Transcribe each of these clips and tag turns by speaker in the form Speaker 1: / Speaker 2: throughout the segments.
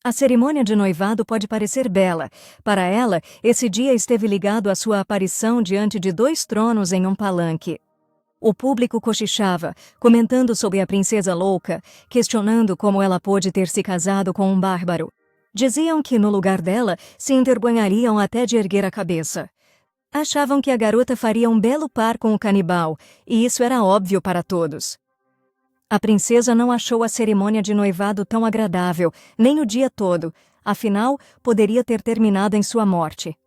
Speaker 1: A cerimônia de noivado pode parecer bela. Para ela, esse dia esteve ligado à sua aparição diante de 2 tronos em um palanque. O público cochichava, comentando sobre a princesa louca, questionando como ela pôde ter se casado com um bárbaro. Diziam que, no lugar dela, se envergonhariam até de erguer a cabeça. Achavam que a garota faria um belo par com o canibal, e isso era óbvio para todos. A princesa não achou a cerimônia de noivado tão agradável, nem o dia todo, afinal, poderia ter terminado em sua morte.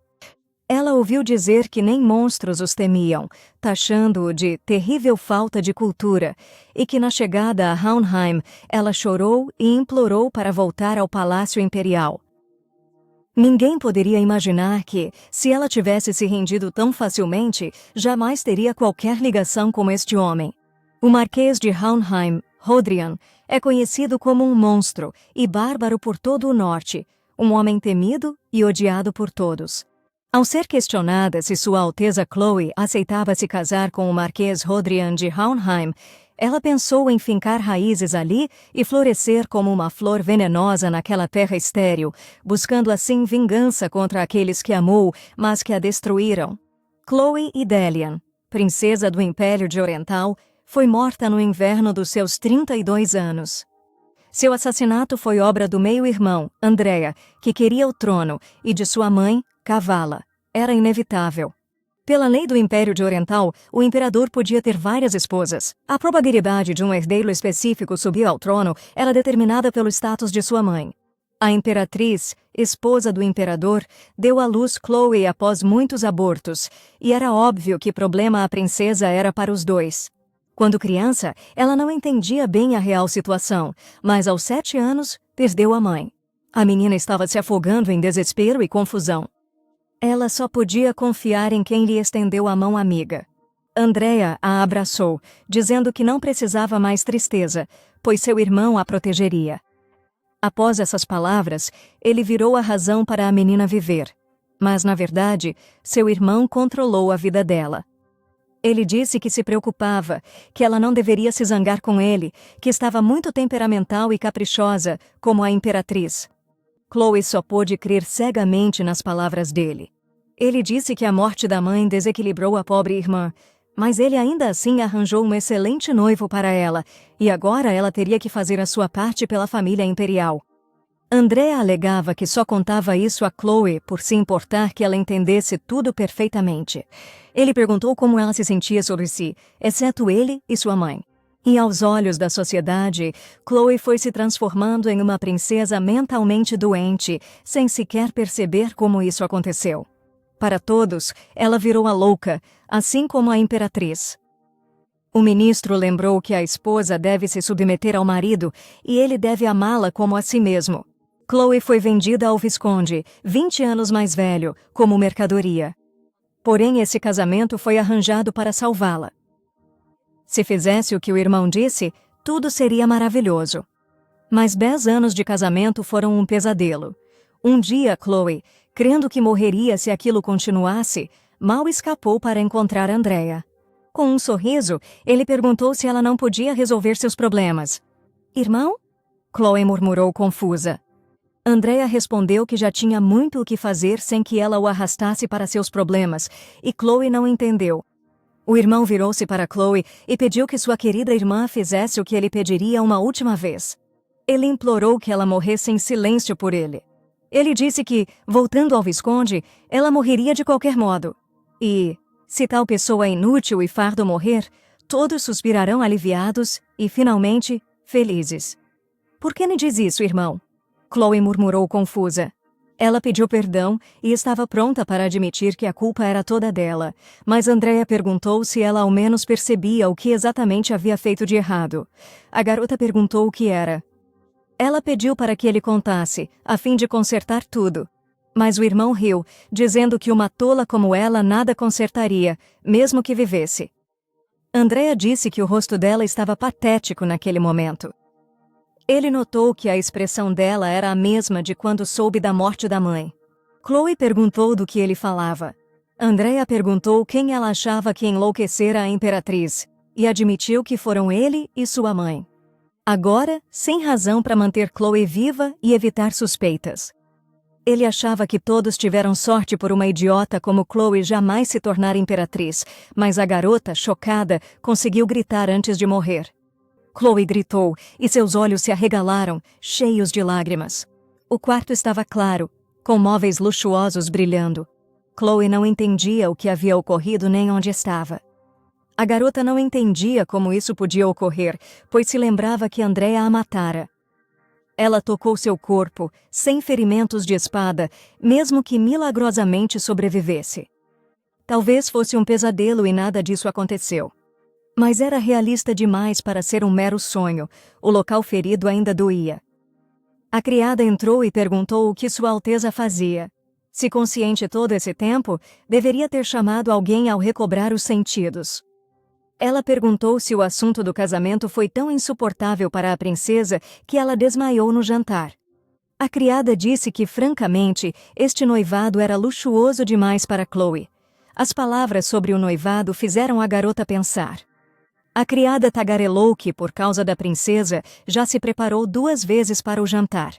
Speaker 1: Ela ouviu dizer que nem monstros os temiam, taxando-o de terrível falta de cultura, e que na chegada a Hohenheim, ela chorou e implorou para voltar ao Palácio Imperial. Ninguém poderia imaginar que, se ela tivesse se rendido tão facilmente, jamais teria qualquer ligação com este homem. O Marquês de Hohenheim, Rodrian, é conhecido como um monstro e bárbaro por todo o norte, um homem temido e odiado por todos. Ao ser questionada se Sua Alteza Chloe aceitava se casar com o Marquês Rodrian de Hohenheim, ela pensou em fincar raízes ali e florescer como uma flor venenosa naquela terra estéril, buscando assim vingança contra aqueles que amou, mas que a destruíram. Chloe Idelian, princesa do Império de Oriental, foi morta no inverno dos seus 32 anos. Seu assassinato foi obra do meio-irmão, Andrea, que queria o trono, e de sua mãe, Kavala. Era inevitável. Pela lei do Império de Oriental, o imperador podia ter várias esposas. A probabilidade de um herdeiro específico subir ao trono era determinada pelo status de sua mãe. A imperatriz, esposa do imperador, deu à luz Chloe após muitos abortos, e era óbvio que problema a princesa era para os dois. Quando criança, ela não entendia bem a real situação, mas aos 7 anos, perdeu a mãe. A menina estava se afogando em desespero e confusão. Ela só podia confiar em quem lhe estendeu a mão amiga. Andrea a abraçou, dizendo que não precisava mais tristeza, pois seu irmão a protegeria. Após essas palavras, ele virou a razão para a menina viver. Mas, na verdade, seu irmão controlou a vida dela. Ele disse que se preocupava, que ela não deveria se zangar com ele, que estava muito temperamental e caprichosa, como a imperatriz. Chloe só pôde crer cegamente nas palavras dele. Ele disse que a morte da mãe desequilibrou a pobre irmã, mas ele ainda assim arranjou um excelente noivo para ela, e agora ela teria que fazer a sua parte pela família imperial. Andrea alegava que só contava isso a Chloe por se importar que ela entendesse tudo perfeitamente. Ele perguntou como ela se sentia sobre si, exceto ele e sua mãe. E aos olhos da sociedade, Chloe foi se transformando em uma princesa mentalmente doente, sem sequer perceber como isso aconteceu. Para todos, ela virou a louca, assim como a imperatriz. O ministro lembrou que a esposa deve se submeter ao marido e ele deve amá-la como a si mesmo. Chloe foi vendida ao visconde, 20 anos mais velho, como mercadoria. Porém, esse casamento foi arranjado para salvá-la. Se fizesse o que o irmão disse, tudo seria maravilhoso. Mas 10 anos de casamento foram um pesadelo. Um dia, Chloe, crendo que morreria se aquilo continuasse, mal escapou para encontrar Andrea. Com um sorriso, ele perguntou se ela não podia resolver seus problemas. Irmão? Chloe murmurou confusa. Andrea respondeu que já tinha muito o que fazer sem que ela o arrastasse para seus problemas, e Chloe não entendeu. O irmão virou-se para Chloe e pediu que sua querida irmã fizesse o que ele pediria uma última vez. Ele implorou que ela morresse em silêncio por ele. Ele disse que, voltando ao visconde, ela morreria de qualquer modo. E, se tal pessoa inútil e fardo morrer, todos suspirarão aliviados e, finalmente, felizes. Por que me diz isso, irmão? Chloe murmurou confusa. Ela pediu perdão e estava pronta para admitir que a culpa era toda dela, mas Andrea perguntou se ela ao menos percebia o que exatamente havia feito de errado. A garota perguntou o que era. Ela pediu para que ele contasse, a fim de consertar tudo. Mas o irmão riu, dizendo que uma tola como ela nada consertaria, mesmo que vivesse. Andrea disse que o rosto dela estava patético naquele momento. Ele notou que a expressão dela era a mesma de quando soube da morte da mãe. Chloe perguntou do que ele falava. Andrea perguntou quem ela achava que enlouquecera a imperatriz, e admitiu que foram ele e sua mãe. Agora, sem razão para manter Chloe viva e evitar suspeitas. Ele achava que todos tiveram sorte por uma idiota como Chloe jamais se tornar imperatriz, mas a garota, chocada, conseguiu gritar antes de morrer. Chloe gritou e seus olhos se arregalaram, cheios de lágrimas. O quarto estava claro, com móveis luxuosos brilhando. Chloe não entendia o que havia ocorrido nem onde estava. A garota não entendia como isso podia ocorrer, pois se lembrava que Andrea a matara. Ela tocou seu corpo, sem ferimentos de espada, mesmo que milagrosamente sobrevivesse. Talvez fosse um pesadelo e nada disso aconteceu. Mas era realista demais para ser um mero sonho, o local ferido ainda doía. A criada entrou e perguntou o que Sua Alteza fazia. Se consciente todo esse tempo, deveria ter chamado alguém ao recobrar os sentidos. Ela perguntou se o assunto do casamento foi tão insuportável para a princesa que ela desmaiou no jantar. A criada disse que, francamente, este noivado era luxuoso demais para Chloe. As palavras sobre o noivado fizeram a garota pensar. A criada tagarelou que, por causa da princesa, já se preparou 2 vezes para o jantar.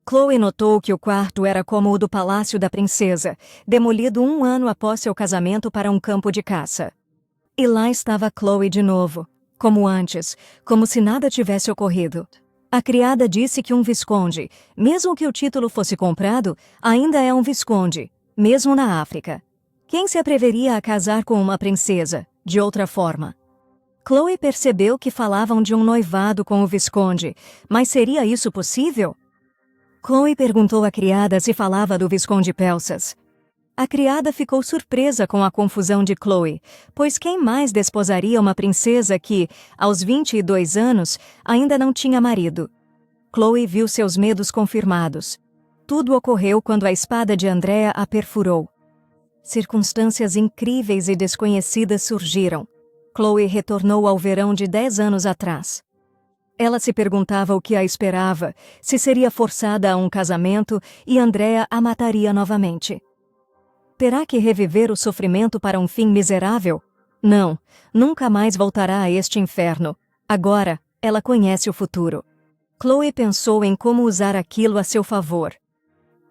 Speaker 1: Chloe notou que o quarto era como o do palácio da princesa, demolido 1 ano após seu casamento para um campo de caça. E lá estava Chloe de novo, como antes, como se nada tivesse ocorrido. A criada disse que um visconde, mesmo que o título fosse comprado, ainda é um visconde, mesmo na África. Quem se atreveria a casar com uma princesa, de outra forma? Chloe percebeu que falavam de um noivado com o visconde, mas seria isso possível? Chloe perguntou à criada se falava do visconde Pelsas. A criada ficou surpresa com a confusão de Chloe, pois quem mais desposaria uma princesa que, aos 22 anos, ainda não tinha marido? Chloe viu seus medos confirmados. Tudo ocorreu quando a espada de Andrea a perfurou. Circunstâncias incríveis e desconhecidas surgiram. Chloe retornou ao verão de 10 anos atrás. Ela se perguntava o que a esperava, se seria forçada a um casamento e Andrea a mataria novamente. Terá que reviver o sofrimento para um fim miserável? Não, nunca mais voltará a este inferno. Agora, ela conhece o futuro. Chloe pensou em como usar aquilo a seu favor.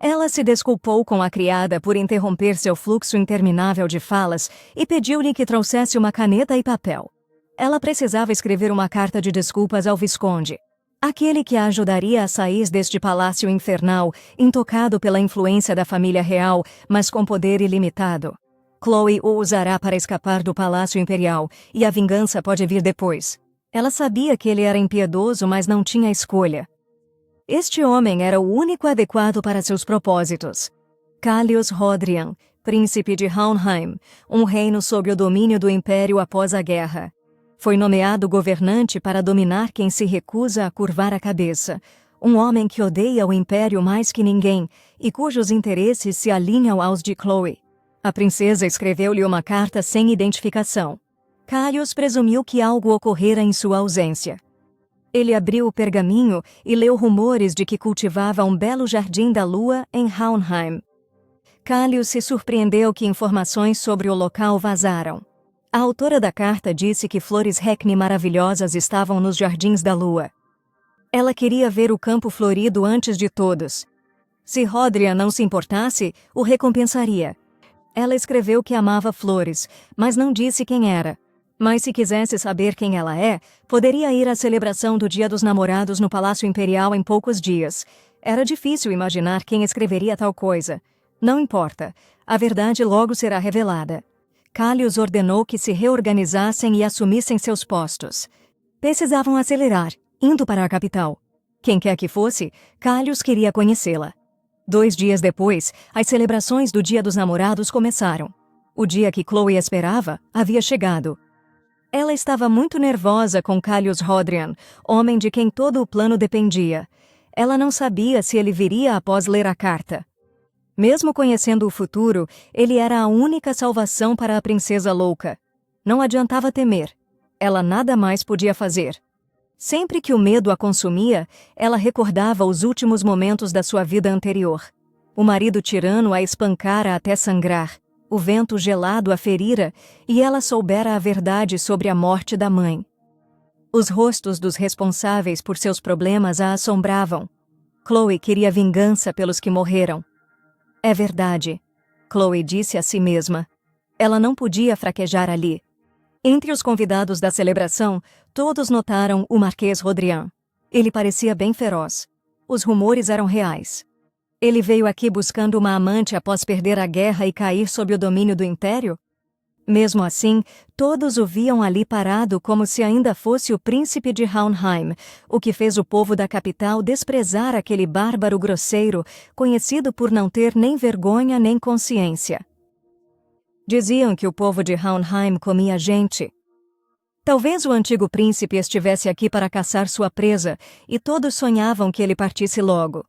Speaker 1: Ela se desculpou com a criada por interromper seu fluxo interminável de falas e pediu-lhe que trouxesse uma caneta e papel. Ela precisava escrever uma carta de desculpas ao visconde. Aquele que a ajudaria a sair deste palácio infernal, intocado pela influência da família real, mas com poder ilimitado. Chloe o usará para escapar do palácio imperial, e a vingança pode vir depois. Ela sabia que ele era impiedoso, mas não tinha escolha. Este homem era o único adequado para seus propósitos. Callius Rodrian, príncipe de Hohenheim, um reino sob o domínio do Império após a guerra. Foi nomeado governante para dominar quem se recusa a curvar a cabeça, um homem que odeia o Império mais que ninguém e cujos interesses se alinham aos de Chloe. A princesa escreveu-lhe uma carta sem identificação. Callius presumiu que algo ocorrera em sua ausência. Ele abriu o pergaminho e leu rumores de que cultivava um belo jardim da lua em Hohenheim. Callius se surpreendeu que informações sobre o local vazaram. A autora da carta disse que flores Hackney maravilhosas estavam nos jardins da lua. Ela queria ver o campo florido antes de todos. Se Rodrian não se importasse, o recompensaria. Ela escreveu que amava flores, mas não disse quem era. Mas se quisesse saber quem ela é, poderia ir à celebração do Dia dos Namorados no Palácio Imperial em poucos dias. Era difícil imaginar quem escreveria tal coisa. Não importa, a verdade logo será revelada. Callius ordenou que se reorganizassem e assumissem seus postos. Precisavam acelerar, indo para a capital. Quem quer que fosse, Callius queria conhecê-la. 2 dias depois, as celebrações do Dia dos Namorados começaram. O dia que Chloe esperava havia chegado. Ela estava muito nervosa com Callius Rodrian, homem de quem todo o plano dependia. Ela não sabia se ele viria após ler a carta. Mesmo conhecendo o futuro, ele era a única salvação para a princesa louca. Não adiantava temer. Ela nada mais podia fazer. Sempre que o medo a consumia, ela recordava os últimos momentos da sua vida anterior. O marido tirano a espancara até sangrar, o vento gelado a ferira, e ela soubera a verdade sobre a morte da mãe. Os rostos dos responsáveis por seus problemas a assombravam. Chloe queria vingança pelos que morreram. É verdade, Chloe disse a si mesma. Ela não podia fraquejar ali. Entre os convidados da celebração, todos notaram o Marquês Rodrian. Ele parecia bem feroz. Os rumores eram reais. Ele veio aqui buscando uma amante após perder a guerra e cair sob o domínio do Império? Mesmo assim, todos o viam ali parado como se ainda fosse o príncipe de Hohenheim, o que fez o povo da capital desprezar aquele bárbaro grosseiro, conhecido por não ter nem vergonha nem consciência. Diziam que o povo de Hohenheim comia gente. Talvez o antigo príncipe estivesse aqui para caçar sua presa, e todos sonhavam que ele partisse logo.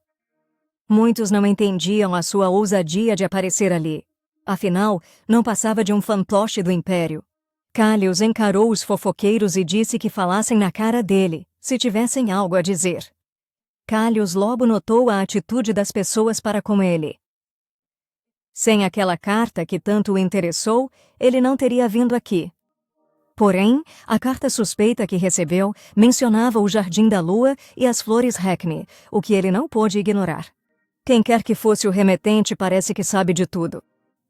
Speaker 1: Muitos não entendiam a sua ousadia de aparecer ali. Afinal, não passava de um fantoche do Império. Callius encarou os fofoqueiros e disse que falassem na cara dele, se tivessem algo a dizer. Callius logo notou a atitude das pessoas para com ele. Sem aquela carta que tanto o interessou, ele não teria vindo aqui. Porém, a carta suspeita que recebeu mencionava o Jardim da Lua e as flores Hackney, o que ele não pôde ignorar. Quem quer que fosse o remetente parece que sabe de tudo.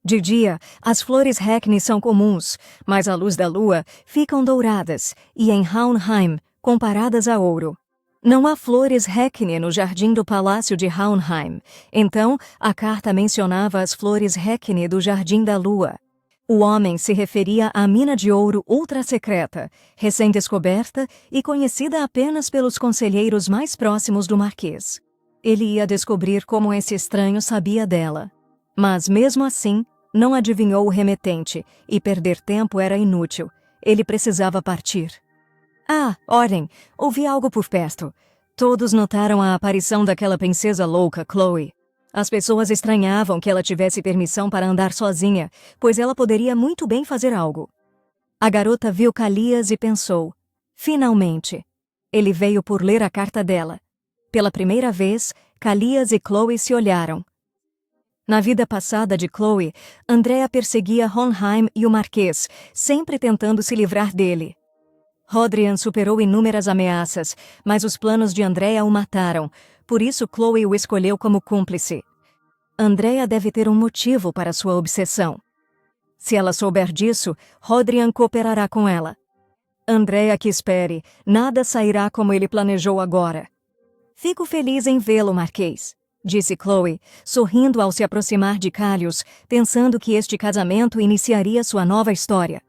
Speaker 1: De dia, as flores Hackney são comuns, mas à luz da lua ficam douradas e em Hohenheim, comparadas a ouro. Não há flores Hackney no jardim do Palácio de Hohenheim, então a carta mencionava as flores Hackney do Jardim da Lua. O homem se referia à mina de ouro ultra-secreta, recém-descoberta e conhecida apenas pelos conselheiros mais próximos do Marquês. Ele ia descobrir como esse estranho sabia dela. Mas, mesmo assim, não adivinhou o remetente, e perder tempo era inútil. Ele precisava partir. Ah, olhem, ouvi algo por perto. Todos notaram a aparição daquela princesa louca, Chloe. As pessoas estranhavam que ela tivesse permissão para andar sozinha, pois ela poderia muito bem fazer algo. A garota viu Callias e pensou, finalmente. Ele veio por ler a carta dela. Pela primeira vez, Callias e Chloe se olharam. Na vida passada de Chloe, Andrea perseguia Hohenheim e o Marquês, sempre tentando se livrar dele. Rodrian superou inúmeras ameaças, mas os planos de Andrea o mataram, por isso Chloe o escolheu como cúmplice. Andrea deve ter um motivo para sua obsessão. Se ela souber disso, Rodrian cooperará com ela. Andrea que espere, nada sairá como ele planejou agora. Fico feliz em vê-lo, Marquês, disse Chloe, sorrindo ao se aproximar de Callius, pensando que este casamento iniciaria sua nova história.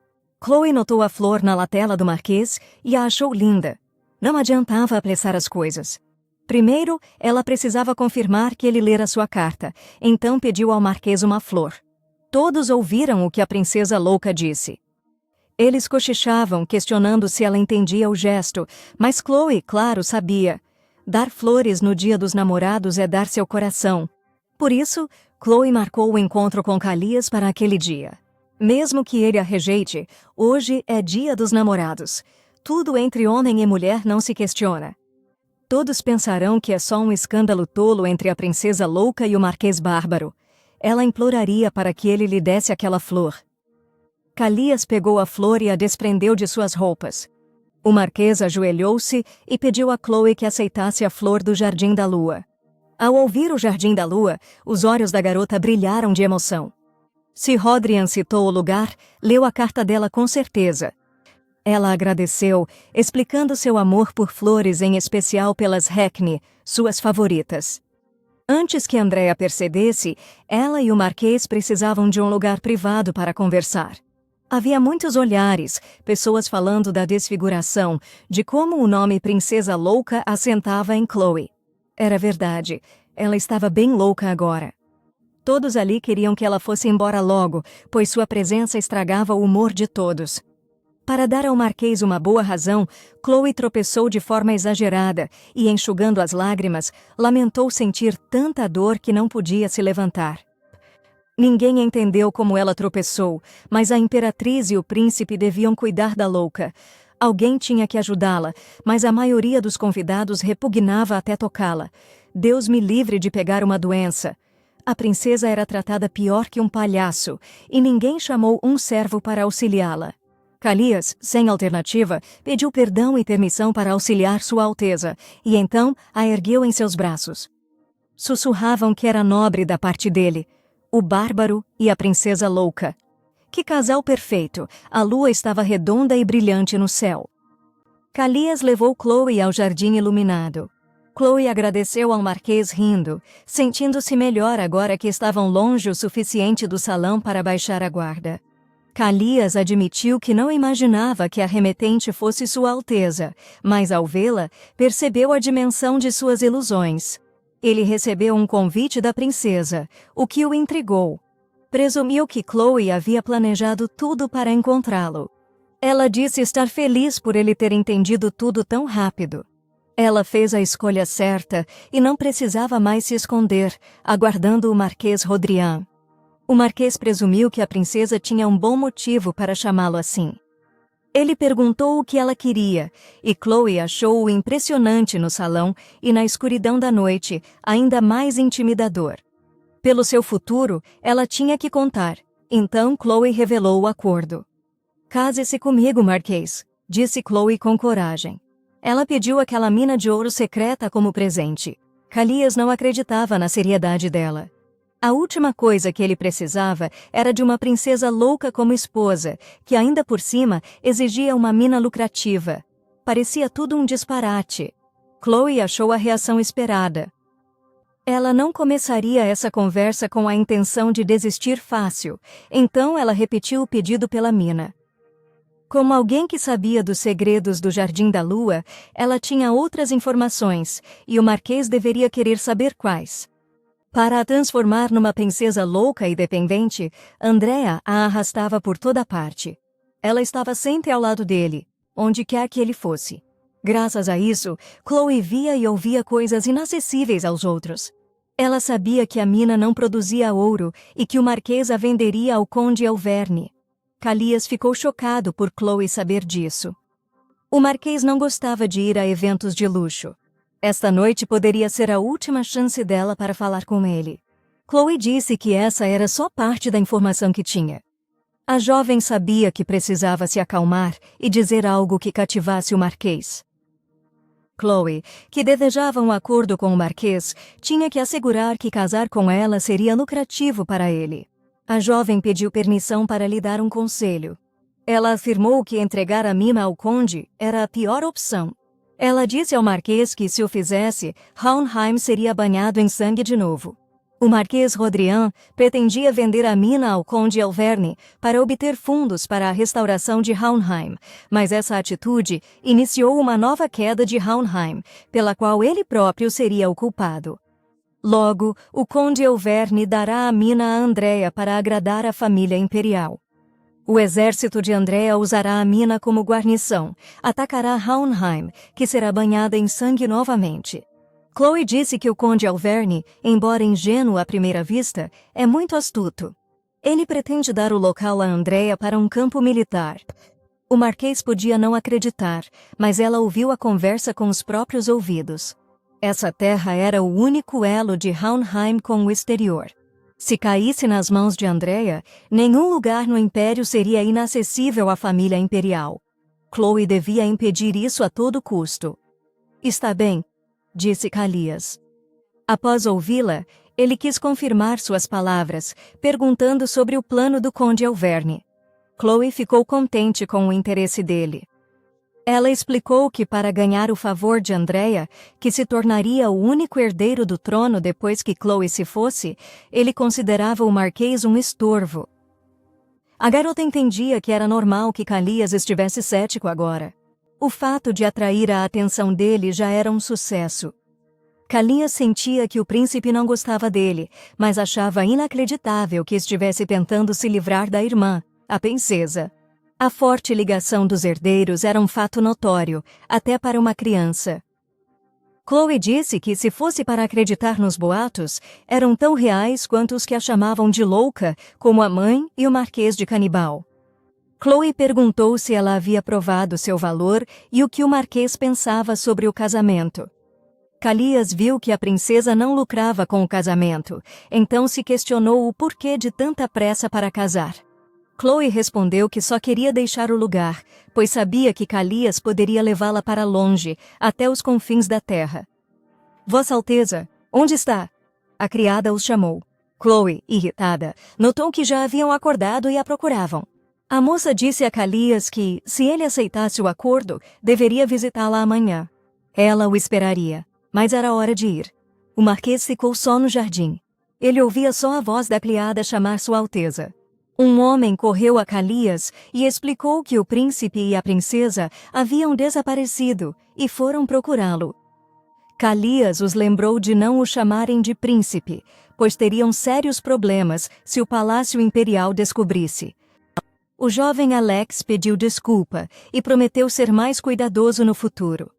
Speaker 1: Chloe notou a flor na latela do Marquês e a achou linda. Não adiantava apressar as coisas. Primeiro, ela precisava confirmar que ele lera sua carta, então pediu ao Marquês uma flor. Todos ouviram o que a princesa louca disse. Eles cochichavam, questionando se ela entendia o gesto, mas Chloe, claro, sabia. Dar flores no dia dos namorados é dar seu coração. Por isso, Chloe marcou o encontro com Callias para aquele dia. Mesmo que ele a rejeite, hoje é dia dos namorados. Tudo entre homem e mulher não se questiona. Todos pensarão que é só um escândalo tolo entre a princesa louca e o Marquês bárbaro. Ela imploraria para que ele lhe desse aquela flor. Callias pegou a flor e a desprendeu de suas roupas. O Marquês ajoelhou-se e pediu a Chloe que aceitasse a flor do Jardim da Lua. Ao ouvir o Jardim da Lua, os olhos da garota brilharam de emoção. Se Rodrian citou o lugar, leu a carta dela com certeza. Ela agradeceu, explicando seu amor por flores, em especial pelas Hackney, suas favoritas. Antes que Andrea percebesse, ela e o Marquês precisavam de um lugar privado para conversar. Havia muitos olhares, pessoas falando da desfiguração, de como o nome Princesa Louca assentava em Chloe. Era verdade, ela estava bem louca agora. Todos ali queriam que ela fosse embora logo, pois sua presença estragava o humor de todos. Para dar ao Marquês uma boa razão, Chloe tropeçou de forma exagerada e, enxugando as lágrimas, lamentou sentir tanta dor que não podia se levantar. Ninguém entendeu como ela tropeçou, mas a imperatriz e o príncipe deviam cuidar da louca. Alguém tinha que ajudá-la, mas a maioria dos convidados repugnava até tocá-la. Deus me livre de pegar uma doença. A princesa era tratada pior que um palhaço, e ninguém chamou um servo para auxiliá-la. Calias, sem alternativa, pediu perdão e permissão para auxiliar Sua Alteza, e então a ergueu em seus braços. Sussurravam que era nobre da parte dele, o bárbaro e a princesa louca. Que casal perfeito! A lua estava redonda e brilhante no céu. Calias levou Chloe ao jardim iluminado. Chloe agradeceu ao marquês rindo, sentindo-se melhor agora que estavam longe o suficiente do salão para baixar a guarda. Calias admitiu que não imaginava que a remetente fosse Sua Alteza, mas ao vê-la, percebeu a dimensão de suas ilusões. Ele recebeu um convite da princesa, o que o intrigou. Presumiu que Chloe havia planejado tudo para encontrá-lo. Ela disse estar feliz por ele ter entendido tudo tão rápido. Ela fez a escolha certa e não precisava mais se esconder, aguardando o Marquês Rodrian. O Marquês presumiu que a princesa tinha um bom motivo para chamá-lo assim. Ele perguntou o que ela queria, e Chloe achou-o impressionante no salão e na escuridão da noite, ainda mais intimidador. Pelo seu futuro, ela tinha que contar, então Chloe revelou o acordo. "Case-se comigo, Marquês", disse Chloe com coragem. Ela pediu aquela mina de ouro secreta como presente. Calias não acreditava na seriedade dela. A última coisa que ele precisava era de uma princesa louca como esposa, que ainda por cima exigia uma mina lucrativa. Parecia tudo um disparate. Chloe achou a reação esperada. Ela não começaria essa conversa com a intenção de desistir fácil, então ela repetiu o pedido pela mina. Como alguém que sabia dos segredos do Jardim da Lua, ela tinha outras informações, e o Marquês deveria querer saber quais. Para a transformar numa princesa louca e dependente, Andrea a arrastava por toda parte. Ela estava sempre ao lado dele, onde quer que ele fosse. Graças a isso, Chloe via e ouvia coisas inacessíveis aos outros. Ela sabia que a mina não produzia ouro e que o Marquês a venderia ao Conde Elverne. Calias ficou chocado por Chloe saber disso. O Marquês não gostava de ir a eventos de luxo. Esta noite poderia ser a última chance dela para falar com ele. Chloe disse que essa era só parte da informação que tinha. A jovem sabia que precisava se acalmar e dizer algo que cativasse o Marquês. Chloe, que desejava um acordo com o Marquês, tinha que assegurar que casar com ela seria lucrativo para ele. A jovem pediu permissão para lhe dar um conselho. Ela afirmou que entregar a mina ao conde era a pior opção. Ela disse ao Marquês que, se o fizesse, Hohenheim seria banhado em sangue de novo. O Marquês Rodrian pretendia vender a mina ao Conde Elverne para obter fundos para a restauração de Hohenheim, mas essa atitude iniciou uma nova queda de Hohenheim, pela qual ele próprio seria o culpado. Logo, o Conde Elverne dará a mina a Andrea para agradar a família imperial. O exército de Andrea usará a mina como guarnição, atacará Hohenheim, que será banhada em sangue novamente. Chloe disse que o Conde Elverne, embora ingênuo à primeira vista, é muito astuto. Ele pretende dar o local a Andrea para um campo militar. O Marquês podia não acreditar, mas ela ouviu a conversa com os próprios ouvidos. Essa terra era o único elo de Hohenheim com o exterior. Se caísse nas mãos de Andrea, nenhum lugar no império seria inacessível à família imperial. Chloe devia impedir isso a todo custo. "Está bem", disse Calias. Após ouvi-la, ele quis confirmar suas palavras, perguntando sobre o plano do Conde Elverne. Chloe ficou contente com o interesse dele. Ela explicou que para ganhar o favor de Andrea, que se tornaria o único herdeiro do trono depois que Chloe se fosse, ele considerava o Marquês um estorvo. A garota entendia que era normal que Calias estivesse cético agora. O fato de atrair a atenção dele já era um sucesso. Calias sentia que o príncipe não gostava dele, mas achava inacreditável que estivesse tentando se livrar da irmã, a princesa. A forte ligação dos herdeiros era um fato notório, até para uma criança. Chloe disse que, se fosse para acreditar nos boatos, eram tão reais quanto os que a chamavam de louca, como a mãe e o Marquês de Canibal. Chloe perguntou se ela havia provado seu valor e o que o Marquês pensava sobre o casamento. Calias viu que a princesa não lucrava com o casamento, então se questionou o porquê de tanta pressa para casar. Chloe respondeu que só queria deixar o lugar, pois sabia que Calias poderia levá-la para longe, até os confins da terra. Vossa Alteza, onde está? A criada os chamou. Chloe, irritada, notou que já haviam acordado e a procuravam. A moça disse a Calias que, se ele aceitasse o acordo, deveria visitá-la amanhã. Ela o esperaria, mas era hora de ir. O marquês ficou só no jardim. Ele ouvia só a voz da criada chamar Sua Alteza. Um homem correu a Calias e explicou que o príncipe e a princesa haviam desaparecido e foram procurá-lo. Calias os lembrou de não o chamarem de príncipe, pois teriam sérios problemas se o palácio imperial descobrisse. O jovem Alex pediu desculpa e prometeu ser mais cuidadoso no futuro.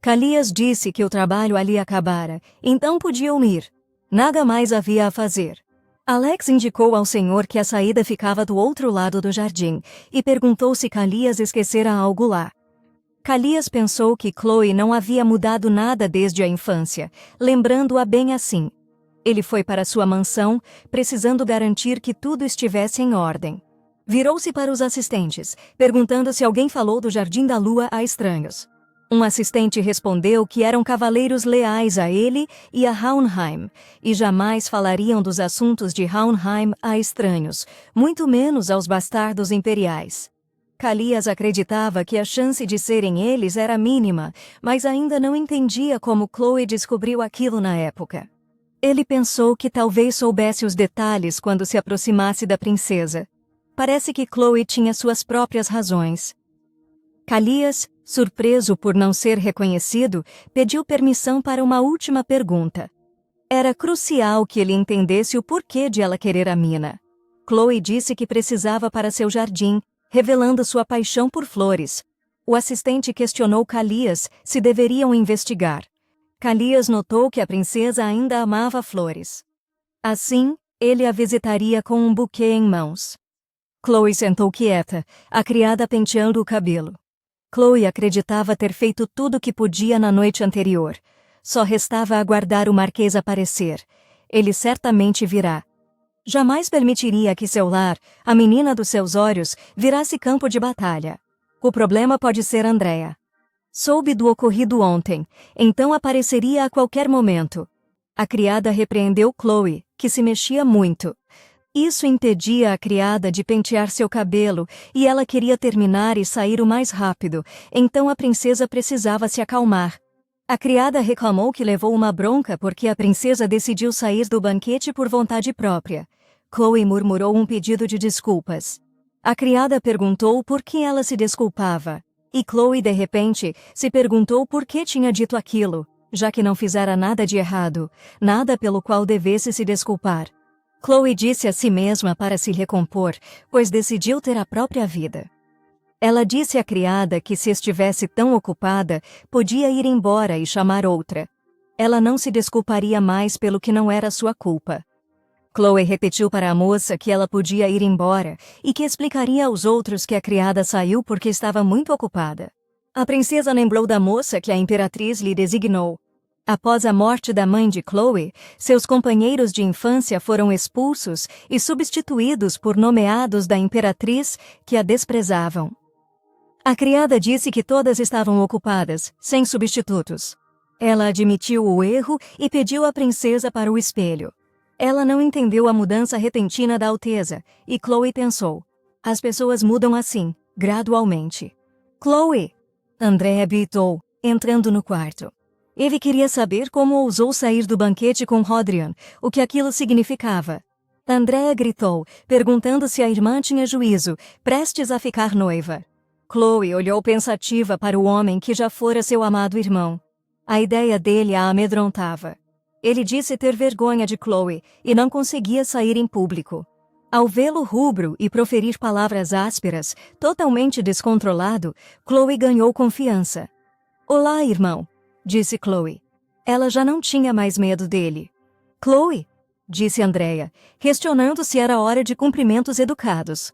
Speaker 1: Calias disse que o trabalho ali acabara, então podiam ir. Nada mais havia a fazer. Alex indicou ao senhor que a saída ficava do outro lado do jardim e perguntou se Calias esquecera algo lá. Calias pensou que Chloe não havia mudado nada desde a infância, lembrando-a bem assim. Ele foi para sua mansão, precisando garantir que tudo estivesse em ordem. Virou-se para os assistentes, perguntando se alguém falou do Jardim da Lua a estranhos. Um assistente respondeu que eram cavaleiros leais a ele e a Haunheim, e jamais falariam dos assuntos de Haunheim a estranhos, muito menos aos bastardos imperiais. Calias acreditava que a chance de serem eles era mínima, mas ainda não entendia como Chloe descobriu aquilo na época. Ele pensou que talvez soubesse os detalhes quando se aproximasse da princesa. Parece que Chloe tinha suas próprias razões. Calias, surpreso por não ser reconhecido, pediu permissão para uma última pergunta. Era crucial que ele entendesse o porquê de ela querer a mina. Chloe disse que precisava para seu jardim, revelando sua paixão por flores. O assistente questionou Calias se deveriam investigar. Calias notou que a princesa ainda amava flores. Assim, ele a visitaria com um buquê em mãos. Chloe sentou quieta, a criada penteando o cabelo. Chloe acreditava ter feito tudo o que podia na noite anterior. Só restava aguardar o marquês aparecer. Ele certamente virá. Jamais permitiria que seu lar, a menina dos seus olhos, virasse campo de batalha. O problema pode ser Andrea. Soube do ocorrido ontem, então apareceria a qualquer momento. A criada repreendeu Chloe, que se mexia muito. Isso impedia a criada de pentear seu cabelo e ela queria terminar e sair o mais rápido, então a princesa precisava se acalmar. A criada reclamou que levou uma bronca porque a princesa decidiu sair do banquete por vontade própria. Chloe murmurou um pedido de desculpas. A criada perguntou por que ela se desculpava, e Chloe de repente se perguntou por que tinha dito aquilo, já que não fizera nada de errado, nada pelo qual devesse se desculpar. Chloe disse a si mesma para se recompor, pois decidiu ter a própria vida. Ela disse à criada que se estivesse tão ocupada, podia ir embora e chamar outra. Ela não se desculparia mais pelo que não era sua culpa. Chloe repetiu para a moça que ela podia ir embora e que explicaria aos outros que a criada saiu porque estava muito ocupada. A princesa lembrou da moça que a imperatriz lhe designou. Após a morte da mãe de Chloe, seus companheiros de infância foram expulsos e substituídos por nomeados da imperatriz que a desprezavam. A criada disse que todas estavam ocupadas, sem substitutos. Ela admitiu o erro e pediu à princesa para o espelho. Ela não entendeu a mudança repentina da Alteza, e Chloe pensou: as pessoas mudam assim, gradualmente. Chloe! Andrea gritou, entrando no quarto. Ele queria saber como ousou sair do banquete com Rodrian, o que aquilo significava. Andrea gritou, perguntando se a irmã tinha juízo, prestes a ficar noiva. Chloe olhou pensativa para o homem que já fora seu amado irmão. A ideia dele a amedrontava. Ele disse ter vergonha de Chloe e não conseguia sair em público. Ao vê-lo rubro e proferir palavras ásperas, totalmente descontrolado, Chloe ganhou confiança. Olá, irmão, disse Chloe. Ela já não tinha mais medo dele. Chloe, disse Andrea, questionando se era hora de cumprimentos educados.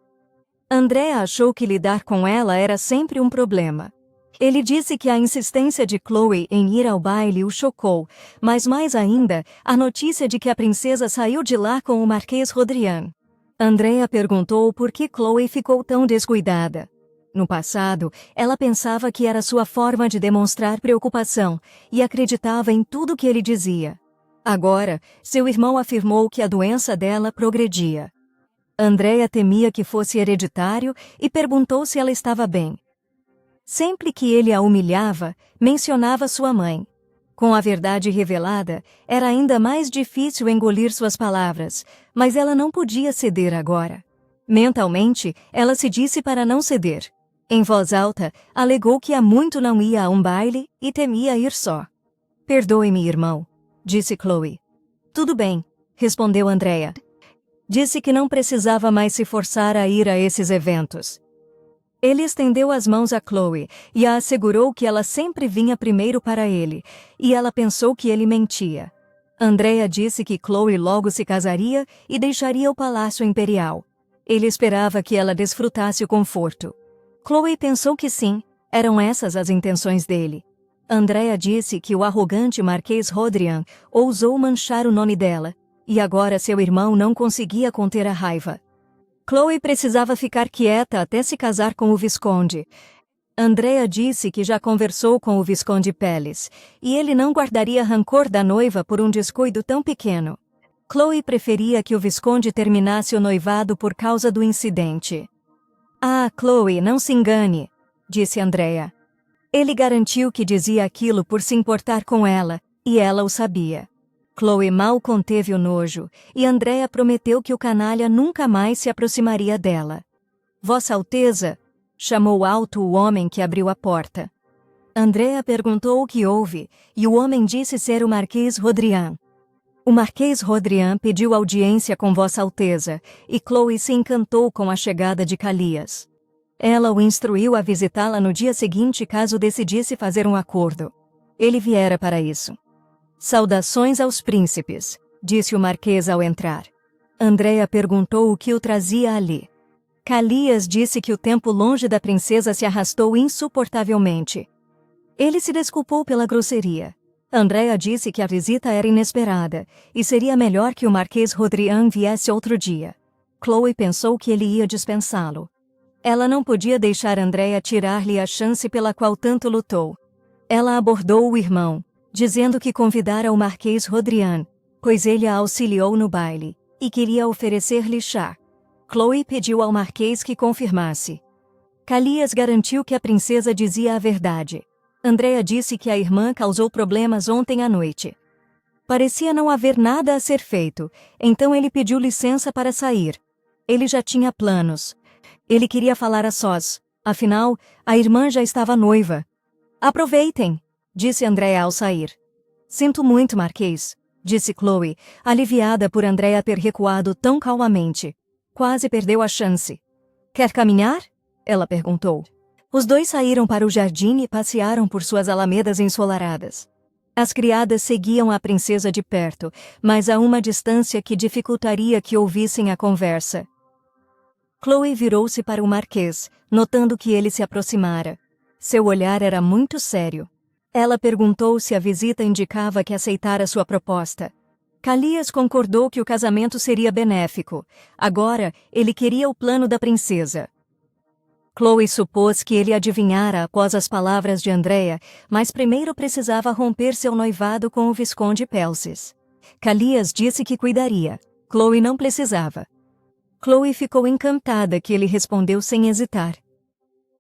Speaker 1: Andrea achou que lidar com ela era sempre um problema. Ele disse que a insistência de Chloe em ir ao baile o chocou, mas mais ainda, a notícia de que a princesa saiu de lá com o Marquês Rodrian. Andrea perguntou por que Chloe ficou tão descuidada. No passado, ela pensava que era sua forma de demonstrar preocupação e acreditava em tudo que ele dizia. Agora, seu irmão afirmou que a doença dela progredia. Andrea temia que fosse hereditário e perguntou se ela estava bem. Sempre que ele a humilhava, mencionava sua mãe. Com a verdade revelada, era ainda mais difícil engolir suas palavras, mas ela não podia ceder agora. Mentalmente, ela se disse para não ceder. Em voz alta, alegou que há muito não ia a um baile e temia ir só. Perdoe-me, irmão, disse Chloe. Tudo bem, respondeu Andrea. Disse que não precisava mais se forçar a ir a esses eventos. Ele estendeu as mãos a Chloe e a assegurou que ela sempre vinha primeiro para ele, e ela pensou que ele mentia. Andrea disse que Chloe logo se casaria e deixaria o palácio imperial. Ele esperava que ela desfrutasse o conforto. Chloe pensou que sim, eram essas as intenções dele. Andrea disse que o arrogante Marquês Rodrian ousou manchar o nome dela, e agora seu irmão não conseguia conter a raiva. Chloe precisava ficar quieta até se casar com o Visconde. Andrea disse que já conversou com o Visconde Peles, e ele não guardaria rancor da noiva por um descuido tão pequeno. Chloe preferia que o Visconde terminasse o noivado por causa do incidente. Ah, Chloe, não se engane, disse Andrea. Ele garantiu que dizia aquilo por se importar com ela, e ela o sabia. Chloe mal conteve o nojo, e Andrea prometeu que o canalha nunca mais se aproximaria dela. Vossa Alteza, chamou alto o homem que abriu a porta. Andrea perguntou o que houve, e o homem disse ser o Marquês Rodrian. O Marquês Rodrian pediu audiência com Vossa Alteza, e Chloe se encantou com a chegada de Calias. Ela o instruiu a visitá-la no dia seguinte caso decidisse fazer um acordo. Ele viera para isso. Saudações aos príncipes, disse o Marquês ao entrar. Andrea perguntou o que o trazia ali. Calias disse que o tempo longe da princesa se arrastou insuportavelmente. Ele se desculpou pela grosseria. Andrea disse que a visita era inesperada e seria melhor que o Marquês Rodrian viesse outro dia. Chloe pensou que ele ia dispensá-lo. Ela não podia deixar Andrea tirar-lhe a chance pela qual tanto lutou. Ela abordou o irmão, dizendo que convidara o Marquês Rodrian, pois ele a auxiliou no baile, e queria oferecer-lhe chá. Chloe pediu ao Marquês que confirmasse. Calias garantiu que a princesa dizia a verdade. Andrea disse que a irmã causou problemas ontem à noite. Parecia não haver nada a ser feito, então ele pediu licença para sair. Ele já tinha planos. Ele queria falar a sós, afinal, a irmã já estava noiva. Aproveitem, disse Andrea ao sair. Sinto muito, Marquês, disse Chloe, aliviada por Andrea ter recuado tão calmamente. Quase perdeu a chance. Quer caminhar? Ela perguntou. Os dois saíram para o jardim e passearam por suas alamedas ensolaradas. As criadas seguiam a princesa de perto, mas a uma distância que dificultaria que ouvissem a conversa. Chloe virou-se para o Marquês, notando que ele se aproximara. Seu olhar era muito sério. Ela perguntou se a visita indicava que aceitara sua proposta. Calias concordou que o casamento seria benéfico. Agora, ele queria o plano da princesa. Chloe supôs que ele adivinhara após as palavras de Andrea, mas primeiro precisava romper seu noivado com o Visconde Pelces. Calias disse que cuidaria. Chloe não precisava. Chloe ficou encantada que ele respondeu sem hesitar.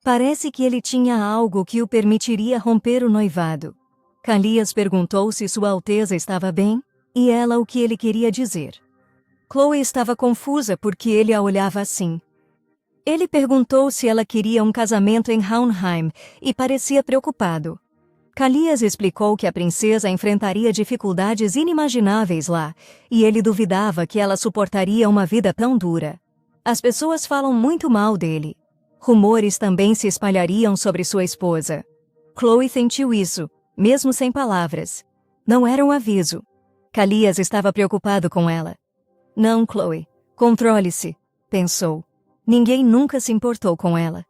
Speaker 1: Parece que ele tinha algo que o permitiria romper o noivado. Calias perguntou se Sua Alteza estava bem, e ela o que ele queria dizer. Chloe estava confusa porque ele a olhava assim. Ele perguntou se ela queria um casamento em Hohenheim e parecia preocupado. Calias explicou que a princesa enfrentaria dificuldades inimagináveis lá, e ele duvidava que ela suportaria uma vida tão dura. As pessoas falam muito mal dele. Rumores também se espalhariam sobre sua esposa. Chloe sentiu isso, mesmo sem palavras. Não era um aviso. Calias estava preocupado com ela. Não, Chloe. Controle-se, pensou. Ninguém nunca se importou com ela.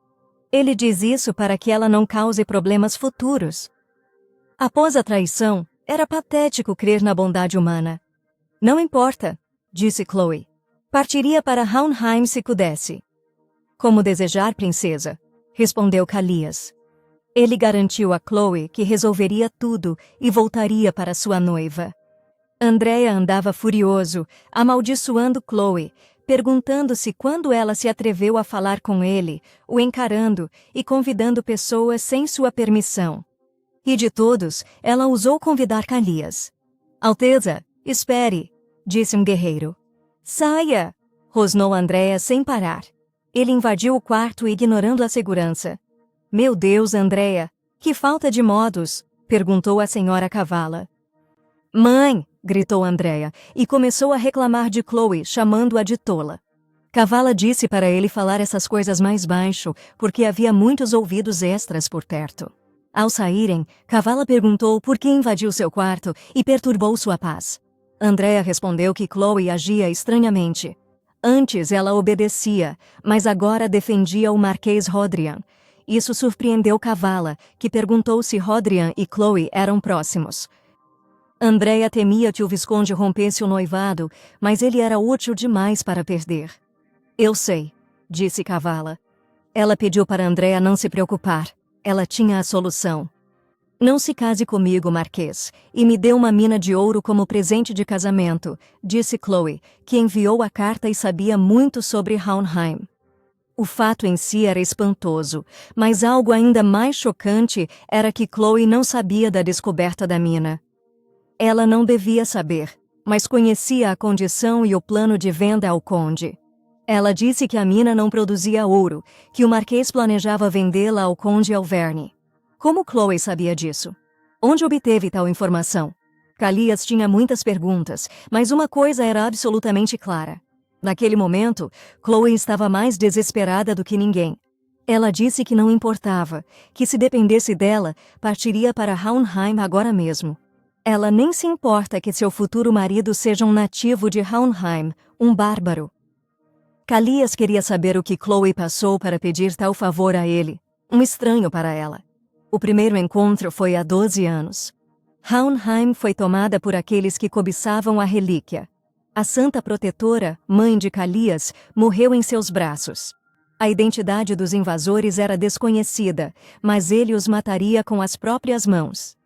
Speaker 1: Ele diz isso para que ela não cause problemas futuros. Após a traição, era patético crer na bondade humana. Não importa, disse Chloe. Partiria para Hohenheim se pudesse. Como desejar, princesa, respondeu Calias. Ele garantiu a Chloe que resolveria tudo e voltaria para sua noiva. Andrea andava furioso, amaldiçoando Chloe, perguntando-se quando ela se atreveu a falar com ele, o encarando e convidando pessoas sem sua permissão. E de todos, ela ousou convidar Calias. Alteza, espere, disse um guerreiro. Saia! Rosnou Andrea sem parar. Ele invadiu o quarto ignorando a segurança. Meu Deus, Andrea, que falta de modos, perguntou a senhora Kavala. Mãe, gritou Andrea, e começou a reclamar de Chloe, chamando-a de tola. Kavala disse para ele falar essas coisas mais baixo, porque havia muitos ouvidos extras por perto. Ao saírem, Kavala perguntou por que invadiu seu quarto e perturbou sua paz. Andrea respondeu que Chloe agia estranhamente. Antes ela obedecia, mas agora defendia o Marquês Rodrian. Isso surpreendeu Kavala, que perguntou se Rodrian e Chloe eram próximos. Andrea temia que o Visconde rompesse o noivado, mas ele era útil demais para perder. Eu sei, disse Kavala. Ela pediu para Andrea não se preocupar. Ela tinha a solução. Não se case comigo, Marquês, e me dê uma mina de ouro como presente de casamento, disse Chloe, que enviou a carta e sabia muito sobre Hohenheim. O fato em si era espantoso, mas algo ainda mais chocante era que Chloe não sabia da descoberta da mina. Ela não devia saber, mas conhecia a condição e o plano de venda ao conde. Ela disse que a mina não produzia ouro, que o marquês planejava vendê-la ao conde Alverne. Como Chloe sabia disso? Onde obteve tal informação? Calias tinha muitas perguntas, mas uma coisa era absolutamente clara. Naquele momento, Chloe estava mais desesperada do que ninguém. Ela disse que não importava, que se dependesse dela, partiria para Hohenheim agora mesmo. Ela nem se importa que seu futuro marido seja um nativo de Hohenheim, um bárbaro. Calias queria saber o que Chloe passou para pedir tal favor a ele, um estranho para ela. O primeiro encontro foi há 12 anos. Hohenheim foi tomada por aqueles que cobiçavam a relíquia. A santa protetora, mãe de Calias, morreu em seus braços. A identidade dos invasores era desconhecida, mas ele os mataria com as próprias mãos.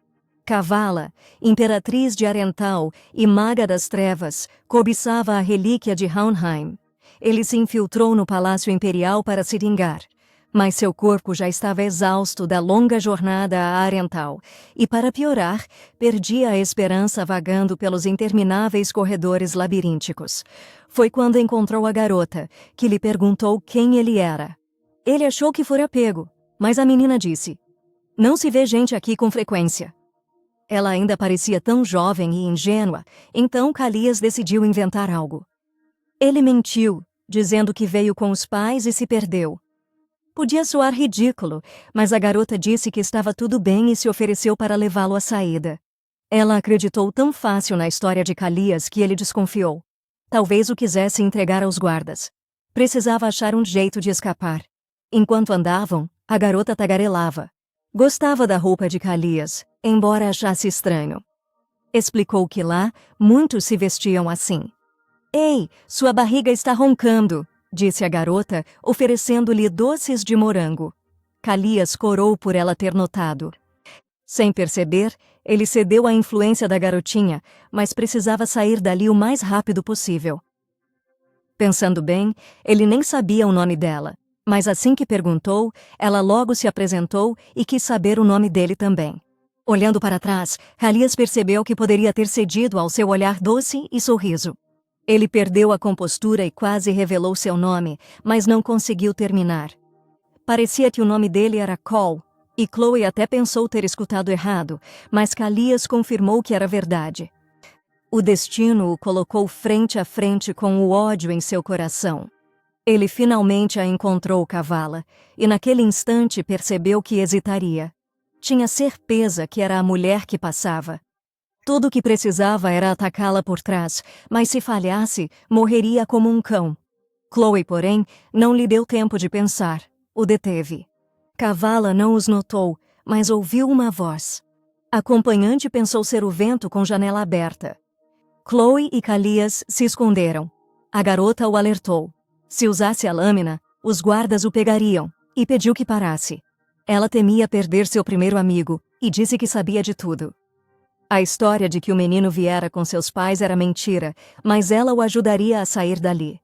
Speaker 1: Kavala, imperatriz de Arental e maga das trevas, cobiçava a relíquia de Hohenheim. Ele se infiltrou no palácio imperial para se vingar, mas seu corpo já estava exausto da longa jornada a Arental e, para piorar, perdia a esperança vagando pelos intermináveis corredores labirínticos. Foi quando encontrou a garota, que lhe perguntou quem ele era. Ele achou que fora pego, mas a menina disse: "Não se vê gente aqui com frequência." Ela ainda parecia tão jovem e ingênua, então Calias decidiu inventar algo. Ele mentiu, dizendo que veio com os pais e se perdeu. Podia soar ridículo, mas a garota disse que estava tudo bem e se ofereceu para levá-lo à saída. Ela acreditou tão fácil na história de Calias que ele desconfiou. Talvez o quisesse entregar aos guardas. Precisava achar um jeito de escapar. Enquanto andavam, a garota tagarelava. Gostava da roupa de Calias, embora achasse estranho. Explicou que lá, muitos se vestiam assim. "Ei, sua barriga está roncando", disse a garota, oferecendo-lhe doces de morango. Calias corou por ela ter notado. Sem perceber, ele cedeu à influência da garotinha, mas precisava sair dali o mais rápido possível. Pensando bem, ele nem sabia o nome dela, mas assim que perguntou, ela logo se apresentou e quis saber o nome dele também. Olhando para trás, Calias percebeu que poderia ter cedido ao seu olhar doce e sorriso. Ele perdeu a compostura e quase revelou seu nome, mas não conseguiu terminar. Parecia que o nome dele era Cole, e Chloe até pensou ter escutado errado, mas Calias confirmou que era verdade. O destino o colocou frente a frente com o ódio em seu coração. Ele finalmente a encontrou, Kavala, e naquele instante percebeu que hesitaria. Tinha certeza que era a mulher que passava. Tudo o que precisava era atacá-la por trás, mas se falhasse, morreria como um cão. Chloe, porém, não lhe deu tempo de pensar. O deteve. Kavala não os notou, mas ouviu uma voz. A acompanhante pensou ser o vento com janela aberta. Chloe e Calias se esconderam. A garota o alertou. Se usasse a lâmina, os guardas o pegariam, e pediu que parasse. Ela temia perder seu primeiro amigo, e disse que sabia de tudo. A história de que o menino viera com seus pais era mentira, mas ela o ajudaria a sair dali.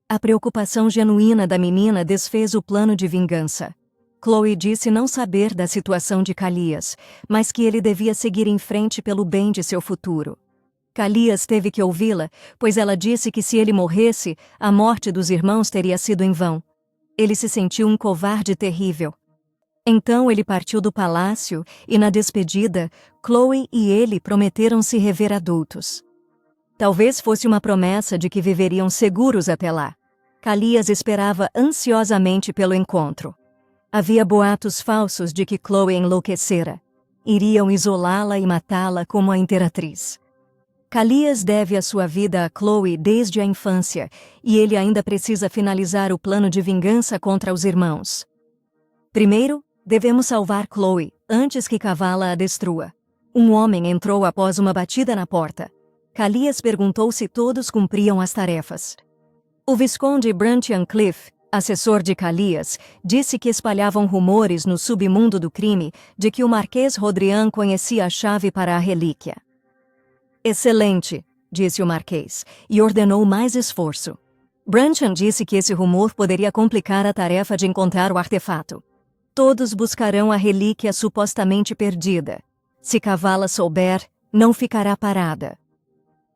Speaker 1: A preocupação genuína da menina desfez o plano de vingança. Chloe disse não saber da situação de Calias, mas que ele devia seguir em frente pelo bem de seu futuro. Calias teve que ouvi-la, pois ela disse que se ele morresse, a morte dos irmãos teria sido em vão. Ele se sentiu um covarde terrível. Então ele partiu do palácio e, na despedida, Chloe e ele prometeram se rever adultos. Talvez fosse uma promessa de que viveriam seguros até lá. Calias esperava ansiosamente pelo encontro. Havia boatos falsos de que Chloe enlouquecera. Iriam isolá-la e matá-la como a imperatriz. Calias deve a sua vida a Chloe desde a infância, e ele ainda precisa finalizar o plano de vingança contra os irmãos. Primeiro, devemos salvar Chloe, antes que Kavala a destrua. Um homem entrou após uma batida na porta. Calias perguntou se todos cumpriam as tarefas. O Visconde Bruntian Cliff, assessor de Calias, disse que espalhavam rumores no submundo do crime de que o Marquês Rodrian conhecia a chave para a relíquia. Excelente, disse o Marquês, e ordenou mais esforço. Bruntian disse que esse rumor poderia complicar a tarefa de encontrar o artefato. Todos buscarão a relíquia supostamente perdida. Se Kavala souber, não ficará parada.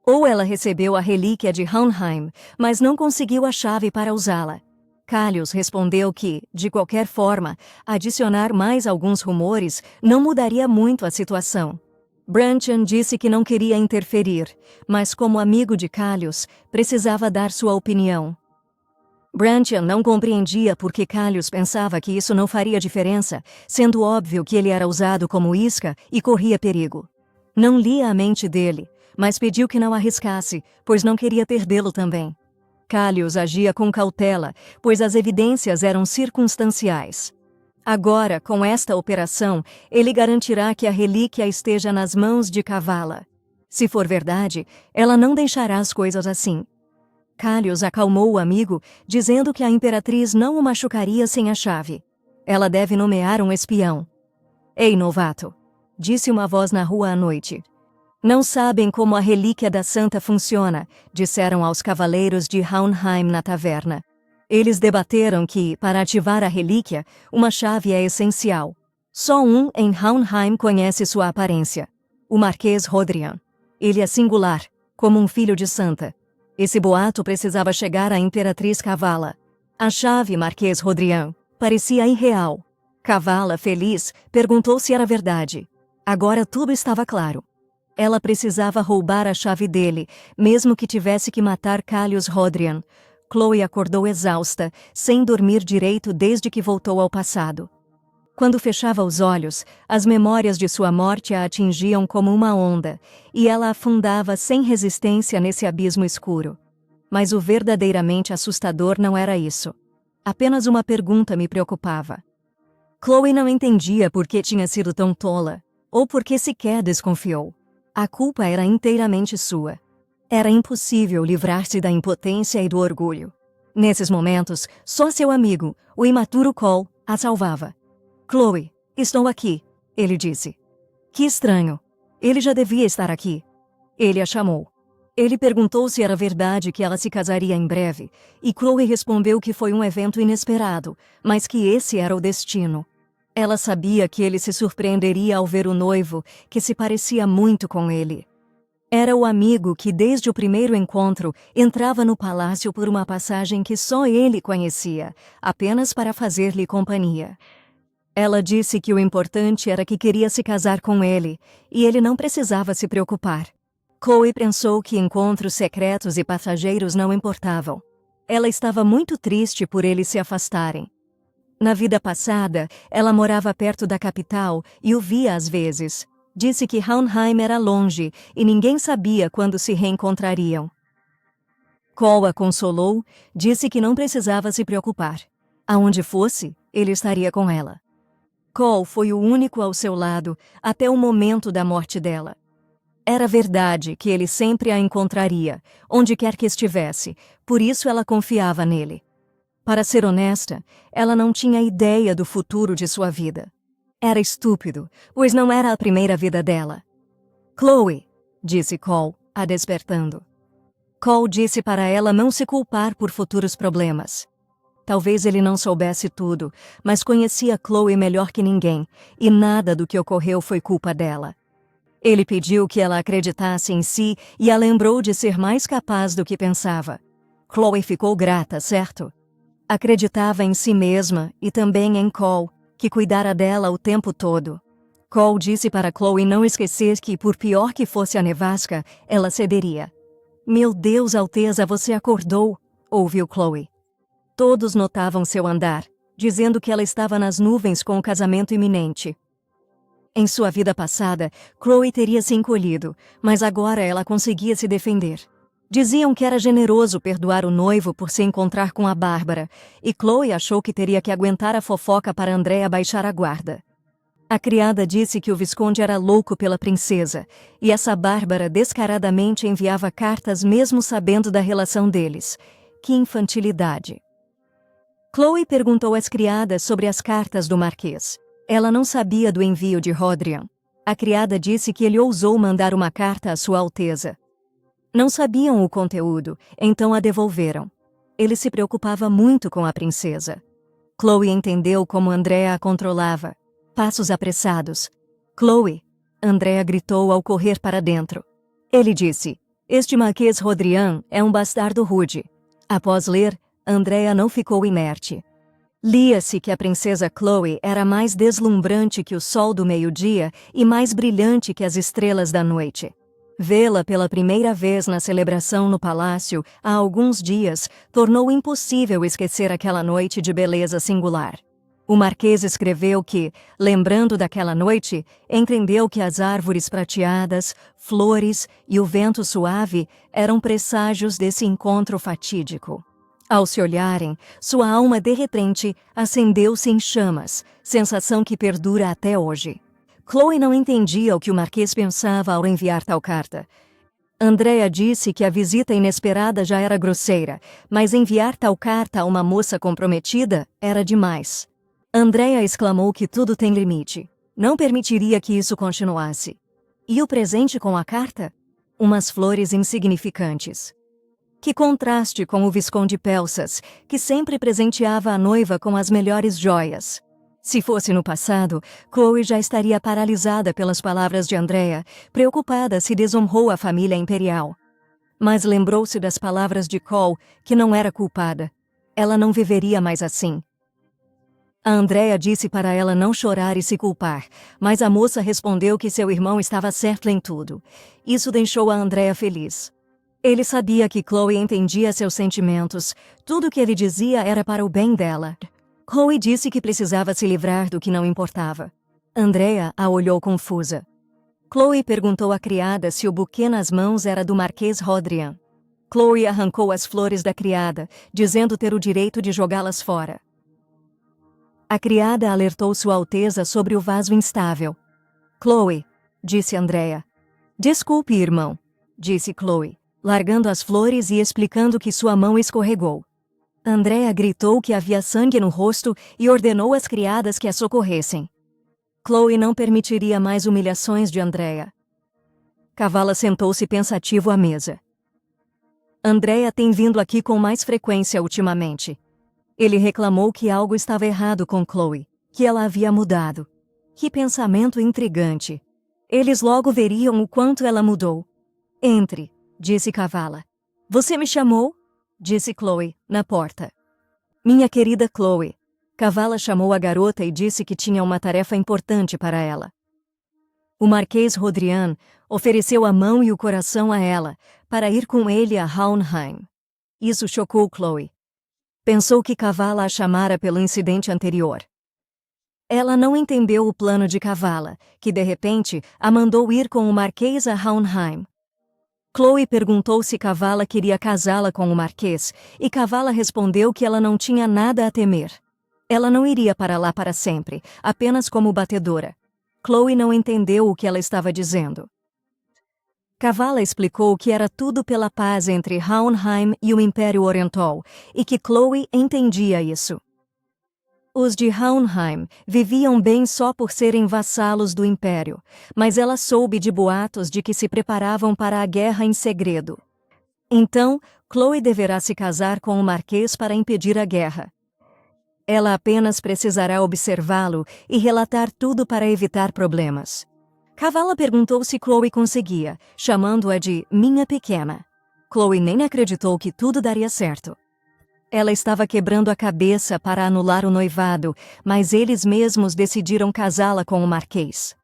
Speaker 1: Ou ela recebeu a relíquia de Hohenheim, mas não conseguiu a chave para usá-la. Callius respondeu que, de qualquer forma, adicionar mais alguns rumores não mudaria muito a situação. Bruntian disse que não queria interferir, mas como amigo de Callius, precisava dar sua opinião. Bruntian não compreendia por que Callius pensava que isso não faria diferença, sendo óbvio que ele era usado como isca e corria perigo. Não lia a mente dele, mas pediu que não arriscasse, pois não queria perdê-lo também. Callius agia com cautela, pois as evidências eram circunstanciais. Agora, com esta operação, ele garantirá que a relíquia esteja nas mãos de Kavala. Se for verdade, ela não deixará as coisas assim. Callius acalmou o amigo, dizendo que a imperatriz não o machucaria sem a chave. Ela deve nomear um espião. Ei, novato, disse uma voz na rua à noite. Não sabem como a relíquia da santa funciona, disseram aos cavaleiros de Hohenheim na taverna. Eles debateram que, para ativar a relíquia, uma chave é essencial. Só um em Hohenheim conhece sua aparência. O Marquês Rodrian. Ele é singular, como um filho de santa. Esse boato precisava chegar à Imperatriz Kavala. A chave, Marquês Rodrian, parecia irreal. Kavala, feliz, perguntou se era verdade. Agora tudo estava claro. Ela precisava roubar a chave dele, mesmo que tivesse que matar Callius Rodrian. Chloe acordou exausta, sem dormir direito desde que voltou ao passado. Quando fechava os olhos, as memórias de sua morte a atingiam como uma onda, e ela afundava sem resistência nesse abismo escuro. Mas o verdadeiramente assustador não era isso. Apenas uma pergunta me preocupava. Chloe não entendia por que tinha sido tão tola, ou por que sequer desconfiou. A culpa era inteiramente sua. Era impossível livrar-se da impotência e do orgulho. Nesses momentos, só seu amigo, o imaturo Cole, a salvava. Chloe, estou aqui, ele disse. Que estranho. Ele já devia estar aqui. Ele a chamou. Ele perguntou se era verdade que ela se casaria em breve, e Chloe respondeu que foi um evento inesperado, mas que esse era o destino. Ela sabia que ele se surpreenderia ao ver o noivo, que se parecia muito com ele. Era o amigo que, desde o primeiro encontro, entrava no palácio por uma passagem que só ele conhecia, apenas para fazer-lhe companhia. Ela disse que o importante era que queria se casar com ele, e ele não precisava se preocupar. Chloe pensou que encontros secretos e passageiros não importavam. Ela estava muito triste por eles se afastarem. Na vida passada, ela morava perto da capital e o via às vezes. Disse que Hohenheim era longe e ninguém sabia quando se reencontrariam. Cole a consolou, disse que não precisava se preocupar. Aonde fosse, ele estaria com ela. Cole foi o único ao seu lado até o momento da morte dela. Era verdade que ele sempre a encontraria, onde quer que estivesse, por isso ela confiava nele. Para ser honesta, ela não tinha ideia do futuro de sua vida. Era estúpido, pois não era a primeira vida dela. Chloe, disse Cole, a despertando. Cole disse para ela não se culpar por futuros problemas. Talvez ele não soubesse tudo, mas conhecia Chloe melhor que ninguém, e nada do que ocorreu foi culpa dela. Ele pediu que ela acreditasse em si e a lembrou de ser mais capaz do que pensava. Chloe ficou grata, certo? Acreditava em si mesma e também em Cole, que cuidara dela o tempo todo. Cole disse para Chloe não esquecer que, por pior que fosse a nevasca, ela cederia. "Meu Deus, Alteza, você acordou", ouviu Chloe. Todos notavam seu andar, dizendo que ela estava nas nuvens com o casamento iminente. Em sua vida passada, Chloe teria se encolhido, mas agora ela conseguia se defender. Diziam que era generoso perdoar o noivo por se encontrar com a Bárbara, e Chloe achou que teria que aguentar a fofoca para Andrea baixar a guarda. A criada disse que o Visconde era louco pela princesa, e essa Bárbara descaradamente enviava cartas mesmo sabendo da relação deles. Que infantilidade! Chloe perguntou às criadas sobre as cartas do Marquês. Ela não sabia do envio de Rodrian. A criada disse que ele ousou mandar uma carta à Sua Alteza. Não sabiam o conteúdo, então a devolveram. Ele se preocupava muito com a princesa. Chloe entendeu como Andrea a controlava. Passos apressados. "Chloe!" Andrea gritou ao correr para dentro. Ele disse, "Este Marquês Rodrian é um bastardo rude." Após ler, Andrea não ficou inerte. Lia-se que a princesa Chloe era mais deslumbrante que o sol do meio-dia e mais brilhante que as estrelas da noite. Vê-la pela primeira vez na celebração no palácio, há alguns dias, tornou impossível esquecer aquela noite de beleza singular. O Marquês escreveu que, lembrando daquela noite, entendeu que as árvores prateadas, flores e o vento suave eram presságios desse encontro fatídico. Ao se olharem, sua alma de repente acendeu-se em chamas, sensação que perdura até hoje. Chloe não entendia o que o Marquês pensava ao enviar tal carta. Andrea disse que a visita inesperada já era grosseira, mas enviar tal carta a uma moça comprometida era demais. Andrea exclamou que tudo tem limite. Não permitiria que isso continuasse. E o presente com a carta? Umas flores insignificantes. Que contraste com o Visconde Pelsas, que sempre presenteava a noiva com as melhores joias. Se fosse no passado, Chloe já estaria paralisada pelas palavras de Andrea, preocupada se desonrou a família imperial. Mas lembrou-se das palavras de Cole, que não era culpada. Ela não viveria mais assim. A Andrea disse para ela não chorar e se culpar, mas a moça respondeu que seu irmão estava certo em tudo. Isso deixou a Andrea feliz. Ele sabia que Chloe entendia seus sentimentos. Tudo o que ele dizia era para o bem dela. Chloe disse que precisava se livrar do que não importava. Andrea a olhou confusa. Chloe perguntou à criada se o buquê nas mãos era do Marquês Rodrian. Chloe arrancou as flores da criada, dizendo ter o direito de jogá-las fora. A criada alertou Sua Alteza sobre o vaso instável. "Chloe", disse Andrea. "Desculpe, irmão", disse Chloe, largando as flores e explicando que sua mão escorregou. Andrea gritou que havia sangue no rosto e ordenou às criadas que a socorressem. Chloe não permitiria mais humilhações de Andrea. Kavala sentou-se pensativo à mesa. Andrea tem vindo aqui com mais frequência ultimamente. Ele reclamou que algo estava errado com Chloe, que ela havia mudado. Que pensamento intrigante. Eles logo veriam o quanto ela mudou. "Entre", disse Kavala. "Você me chamou?", disse Chloe, na porta. "Minha querida Chloe", Kavala chamou a garota e disse que tinha uma tarefa importante para ela. O Marquês Rodrian ofereceu a mão e o coração a ela, para ir com ele a Hohenheim. Isso chocou Chloe. Pensou que Kavala a chamara pelo incidente anterior. Ela não entendeu o plano de Kavala, que de repente a mandou ir com o Marquês a Hohenheim. Chloe perguntou se Kavala queria casá-la com o Marquês, e Kavala respondeu que ela não tinha nada a temer. Ela não iria para lá para sempre, apenas como batedora. Chloe não entendeu o que ela estava dizendo. Kavala explicou que era tudo pela paz entre Hohenheim e o Império Oriental, e que Chloe entendia isso. Os de Hohenheim viviam bem só por serem vassalos do Império, mas ela soube de boatos de que se preparavam para a guerra em segredo. Então, Chloe deverá se casar com o Marquês para impedir a guerra. Ela apenas precisará observá-lo e relatar tudo para evitar problemas. Kavala perguntou se Chloe conseguia, chamando-a de minha pequena. Chloe nem acreditou que tudo daria certo. Ela estava quebrando a cabeça para anular o noivado, mas eles mesmos decidiram casá-la com o Marquês.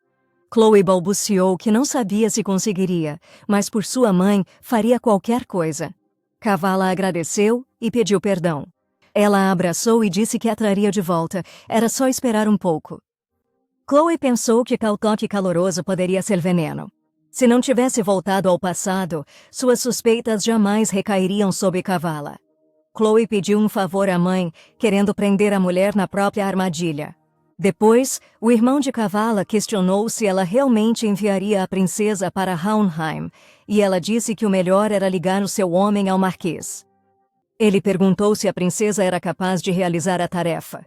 Speaker 1: Chloe balbuciou que não sabia se conseguiria, mas por sua mãe faria qualquer coisa. Kavala agradeceu e pediu perdão. Ela a abraçou e disse que a traria de volta, era só esperar um pouco. Chloe pensou que tal toque caloroso poderia ser veneno. Se não tivesse voltado ao passado, suas suspeitas jamais recairiam sobre Kavala. Chloe pediu um favor à mãe, querendo prender a mulher na própria armadilha. Depois, o irmão de Kavala questionou se ela realmente enviaria a princesa para Hohenheim, e ela disse que o melhor era ligar o seu homem ao Marquês. Ele perguntou se a princesa era capaz de realizar a tarefa.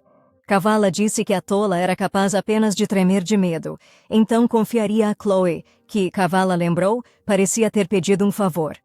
Speaker 1: Kavala disse que a tola era capaz apenas de tremer de medo, então confiaria a Chloe, que, Kavala lembrou, parecia ter pedido um favor.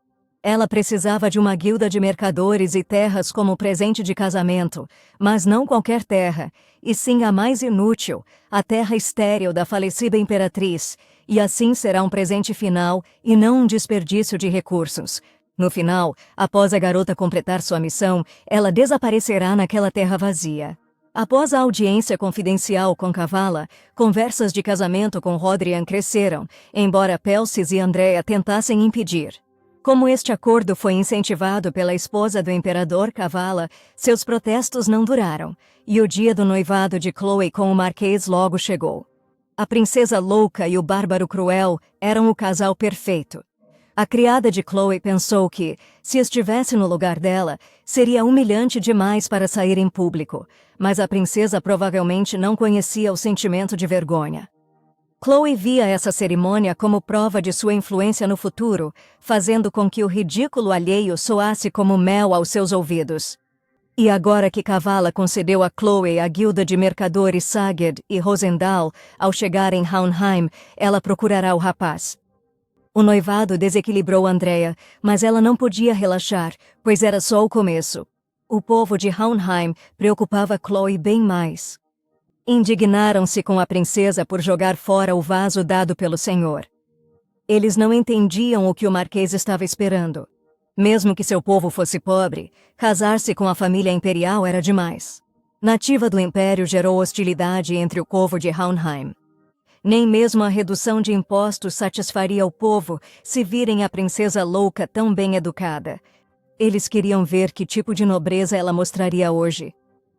Speaker 1: Ela precisava de uma guilda de mercadores e terras como presente de casamento, mas não qualquer terra, e sim a mais inútil, a terra estéril da falecida imperatriz, e assim será um presente final e não um desperdício de recursos. No final, após a garota completar sua missão, ela desaparecerá naquela terra vazia. Após a audiência confidencial com Kavala, conversas de casamento com Rodrian cresceram, embora Pelsis e Andrea tentassem impedir. Como este acordo foi incentivado pela esposa do imperador Kavala, seus protestos não duraram, e o dia do noivado de Chloe com o Marquês logo chegou. A princesa louca e o bárbaro cruel eram o casal perfeito. A criada de Chloe pensou que, se estivesse no lugar dela, seria humilhante demais para sair em público, mas a princesa provavelmente não conhecia o sentimento de vergonha. Chloe via essa cerimônia como prova de sua influência no futuro, fazendo com que o ridículo alheio soasse como mel aos seus ouvidos. E agora que Kavala concedeu a Chloe a guilda de mercadores Saged e Rosendahl, ao chegar em Hohenheim, ela procurará o rapaz. O noivado desequilibrou Andrea, mas ela não podia relaxar, pois era só o começo. O povo de Hohenheim preocupava Chloe bem mais. Indignaram-se com a princesa por jogar fora o vaso dado pelo senhor. Eles não entendiam o que o Marquês estava esperando. Mesmo que seu povo fosse pobre, casar-se com a família imperial era demais. Nativa do império gerou hostilidade entre o povo de Hohenheim. Nem mesmo a redução de impostos satisfaria o povo se virem a princesa louca tão bem educada. Eles queriam ver que tipo de nobreza ela mostraria hoje.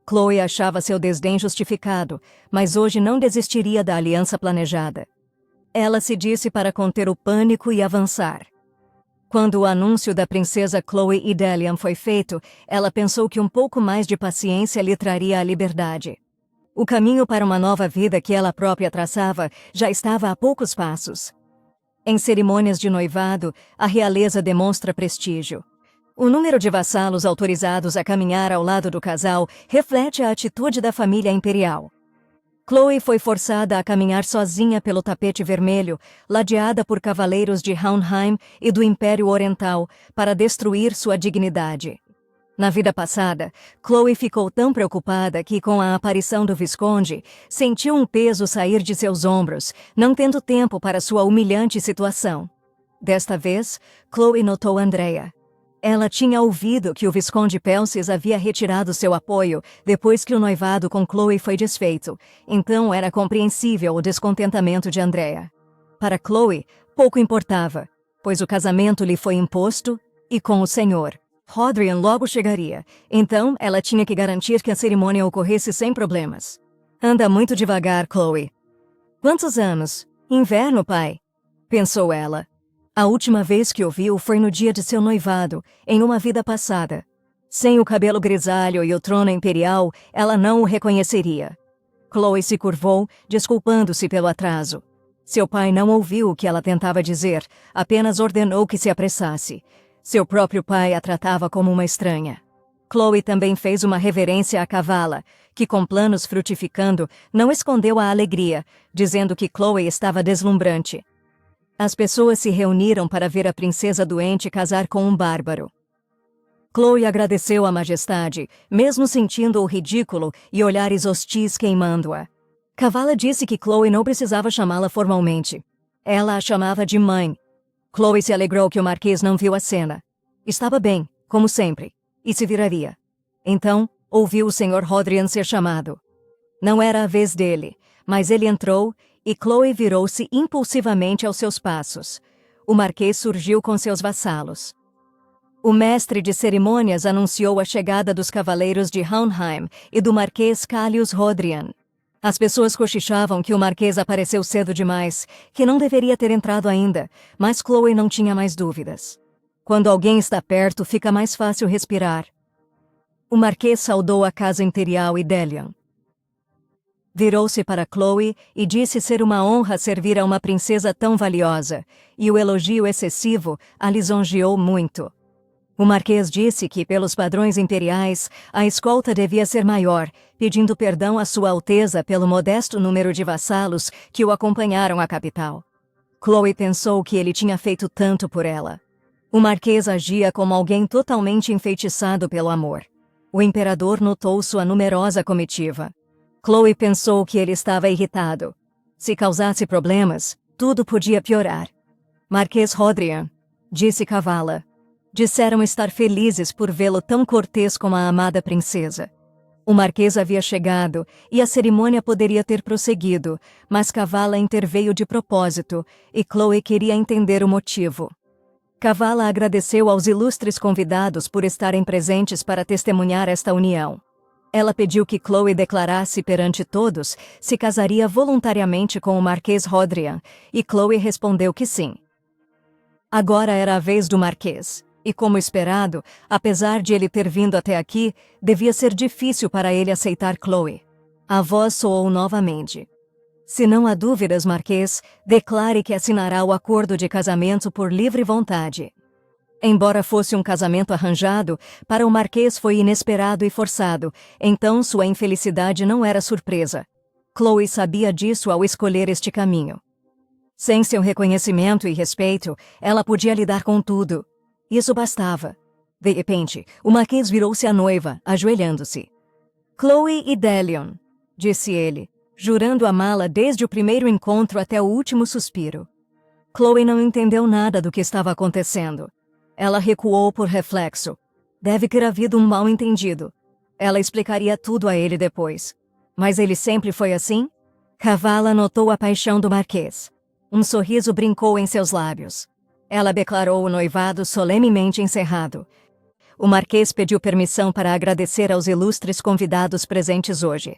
Speaker 1: Chloe achava seu desdém justificado, mas hoje não desistiria da aliança planejada. Ela se disse para conter o pânico e avançar. Quando o anúncio da princesa Chloe e Delian foi feito, ela pensou que um pouco mais de paciência lhe traria a liberdade. O caminho para uma nova vida que ela própria traçava já estava a poucos passos. Em cerimônias de noivado, a realeza demonstra prestígio. O número de vassalos autorizados a caminhar ao lado do casal reflete a atitude da família imperial. Chloe foi forçada a caminhar sozinha pelo tapete vermelho, ladeada por cavaleiros de Hohenheim e do Império Oriental, para destruir sua dignidade. Na vida passada, Chloe ficou tão preocupada que, com a aparição do Visconde, sentiu um peso sair de seus ombros, não tendo tempo para sua humilhante situação. Desta vez, Chloe notou Andrea. Ela tinha ouvido que o Visconde Pelsis havia retirado seu apoio depois que o noivado com Chloe foi desfeito, então era compreensível o descontentamento de Andrea. Para Chloe, pouco importava, pois o casamento lhe foi imposto e com o senhor. Rodrian logo chegaria, então ela tinha que garantir que a cerimônia ocorresse sem problemas. Anda muito devagar, Chloe. Quantos anos? Inverno, pai? Pensou ela. A última vez que o viu foi no dia de seu noivado, em uma vida passada. Sem o cabelo grisalho e o trono imperial, ela não o reconheceria. Chloe se curvou, desculpando-se pelo atraso. Seu pai não ouviu o que ela tentava dizer, apenas ordenou que se apressasse. Seu próprio pai a tratava como uma estranha. Chloe também fez uma reverência à Kavala, que com planos frutificando, não escondeu a alegria, dizendo que Chloe estava deslumbrante. As pessoas se reuniram para ver a princesa doente casar com um bárbaro. Chloe agradeceu à majestade, mesmo sentindo o ridículo e olhares hostis queimando-a. Kavala disse que Chloe não precisava chamá-la formalmente. Ela a chamava de mãe. Chloe se alegrou que o marquês não viu a cena. Estava bem, como sempre, e se viraria. Então, ouviu o Sr. Hodrian ser chamado. Não era a vez dele, mas ele entrou e Chloe virou-se impulsivamente aos seus passos. O marquês surgiu com seus vassalos. O mestre de cerimônias anunciou a chegada dos cavaleiros de Hounheim e do marquês Callius Hodrian. As pessoas cochichavam que o marquês apareceu cedo demais, que não deveria ter entrado ainda, mas Chloe não tinha mais dúvidas. Quando alguém está perto, fica mais fácil respirar. O marquês saudou a casa imperial e Delian. Virou-se para Chloe e disse ser uma honra servir a uma princesa tão valiosa, e o elogio excessivo a lisonjeou muito. O marquês disse que, pelos padrões imperiais, a escolta devia ser maior, pedindo perdão à Sua Alteza pelo modesto número de vassalos que o acompanharam à capital. Chloe pensou que ele tinha feito tanto por ela. O marquês agia como alguém totalmente enfeitiçado pelo amor. O imperador notou sua numerosa comitiva. Chloe pensou que ele estava irritado. Se causasse problemas, tudo podia piorar. Marquês Hodrian, disse Kavala. Disseram estar felizes por vê-lo tão cortês como a amada princesa. O marquês havia chegado e a cerimônia poderia ter prosseguido, mas Kavala interveio de propósito e Chloe queria entender o motivo. Kavala agradeceu aos ilustres convidados por estarem presentes para testemunhar esta união. Ela pediu que Chloe declarasse perante todos se casaria voluntariamente com o marquês Hodrian, e Chloe respondeu que sim. Agora era a vez do marquês. E como esperado, apesar de ele ter vindo até aqui, devia ser difícil para ele aceitar Chloe. A voz soou novamente. Se não há dúvidas, marquês, declare que assinará o acordo de casamento por livre vontade. Embora fosse um casamento arranjado, para o marquês foi inesperado e forçado, então sua infelicidade não era surpresa. Chloe sabia disso ao escolher este caminho. Sem seu reconhecimento e respeito, ela podia lidar com tudo. Isso bastava. De repente, o marquês virou-se à noiva, ajoelhando-se. Chloe e Delion, disse ele, jurando amá-la desde o primeiro encontro até o último suspiro. Chloe não entendeu nada do que estava acontecendo. Ela recuou por reflexo. Deve ter havido um mal-entendido. Ela explicaria tudo a ele depois. Mas ele sempre foi assim? Kavala notou a paixão do marquês. Um sorriso brincou em seus lábios. Ela declarou o noivado solenemente encerrado. O marquês pediu permissão para agradecer aos ilustres convidados presentes hoje.